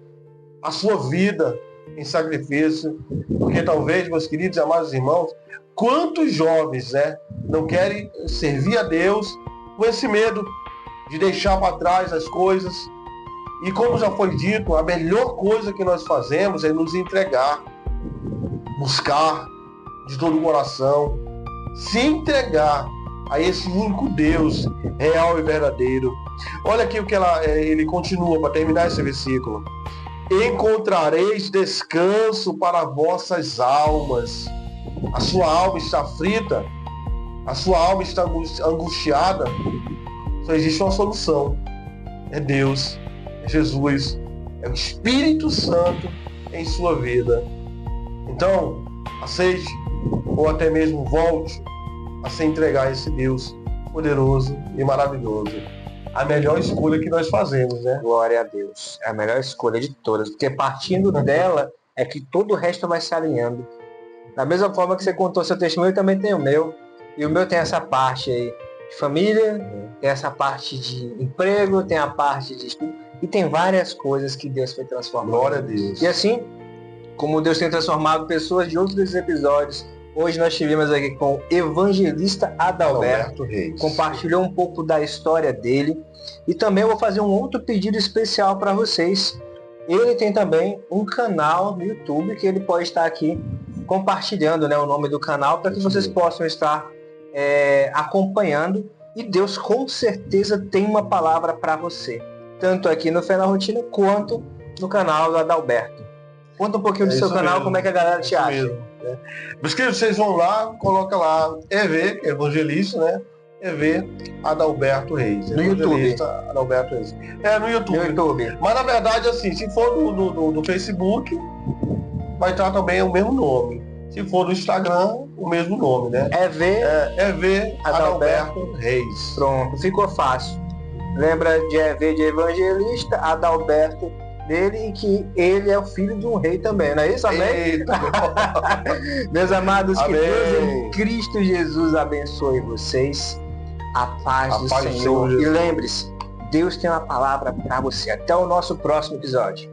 a sua vida em sacrifício. Porque talvez, meus queridos e amados irmãos, quantos jovens, né, não querem servir a Deus com esse medo de deixar para trás as coisas. E como já foi dito, a melhor coisa que nós fazemos é nos entregar, buscar de todo o coração, se entregar a esse único Deus real e verdadeiro. Olha aqui o que ele continua para terminar esse versículo: encontrareis descanso para vossas almas. A sua alma está aflita, a sua alma está angustiada. Só existe uma solução: é Deus, é Jesus, é o Espírito Santo em sua vida. Então, aceite, ou até mesmo volte a se entregar a esse Deus poderoso e maravilhoso. A melhor escolha que nós fazemos, né?
Glória a Deus. É a melhor escolha de todas, porque partindo dela é que todo o resto vai se alinhando. Da mesma forma que você contou seu testemunho, também tem o meu. E o meu tem essa parte aí de família, tem essa parte de emprego, tem a parte de estudo. E tem várias coisas que Deus foi transformando.
Glória a Deus.
E assim, como Deus tem transformado pessoas de outros episódios, hoje nós estivemos aqui com o evangelista Adalberto
Reis.
Compartilhou um pouco da história dele. E também eu vou fazer um outro pedido especial para vocês. Ele tem também um canal no YouTube que ele pode estar aqui compartilhando, né, o nome do canal para que vocês possam estar acompanhando. E Deus com certeza tem uma palavra para você, tanto aqui no Fé na Rotina quanto no canal do Adalberto. Conta um pouquinho do seu canal,
mesmo.
Como é que a galera te acha.
Mesmo, né? Mas que vocês vão lá, coloca lá EV, evangelista, né? EV Adalberto Reis.
No YouTube.
Adalberto Reis. No YouTube.
No YouTube.
Mas na verdade, assim, se for do Facebook, vai estar também o mesmo nome. Se for do Instagram, o mesmo nome, né? EV Adalberto Reis.
Pronto, ficou fácil. Lembra de EV de evangelista, Adalberto dele, e que ele é o filho de um rei também, não é isso? Amém?
Eita,
meus amados,
amém.
Que Deus em Cristo Jesus abençoe vocês. A paz do Senhor. E lembre-se, Deus tem uma palavra para você. Até o nosso próximo episódio.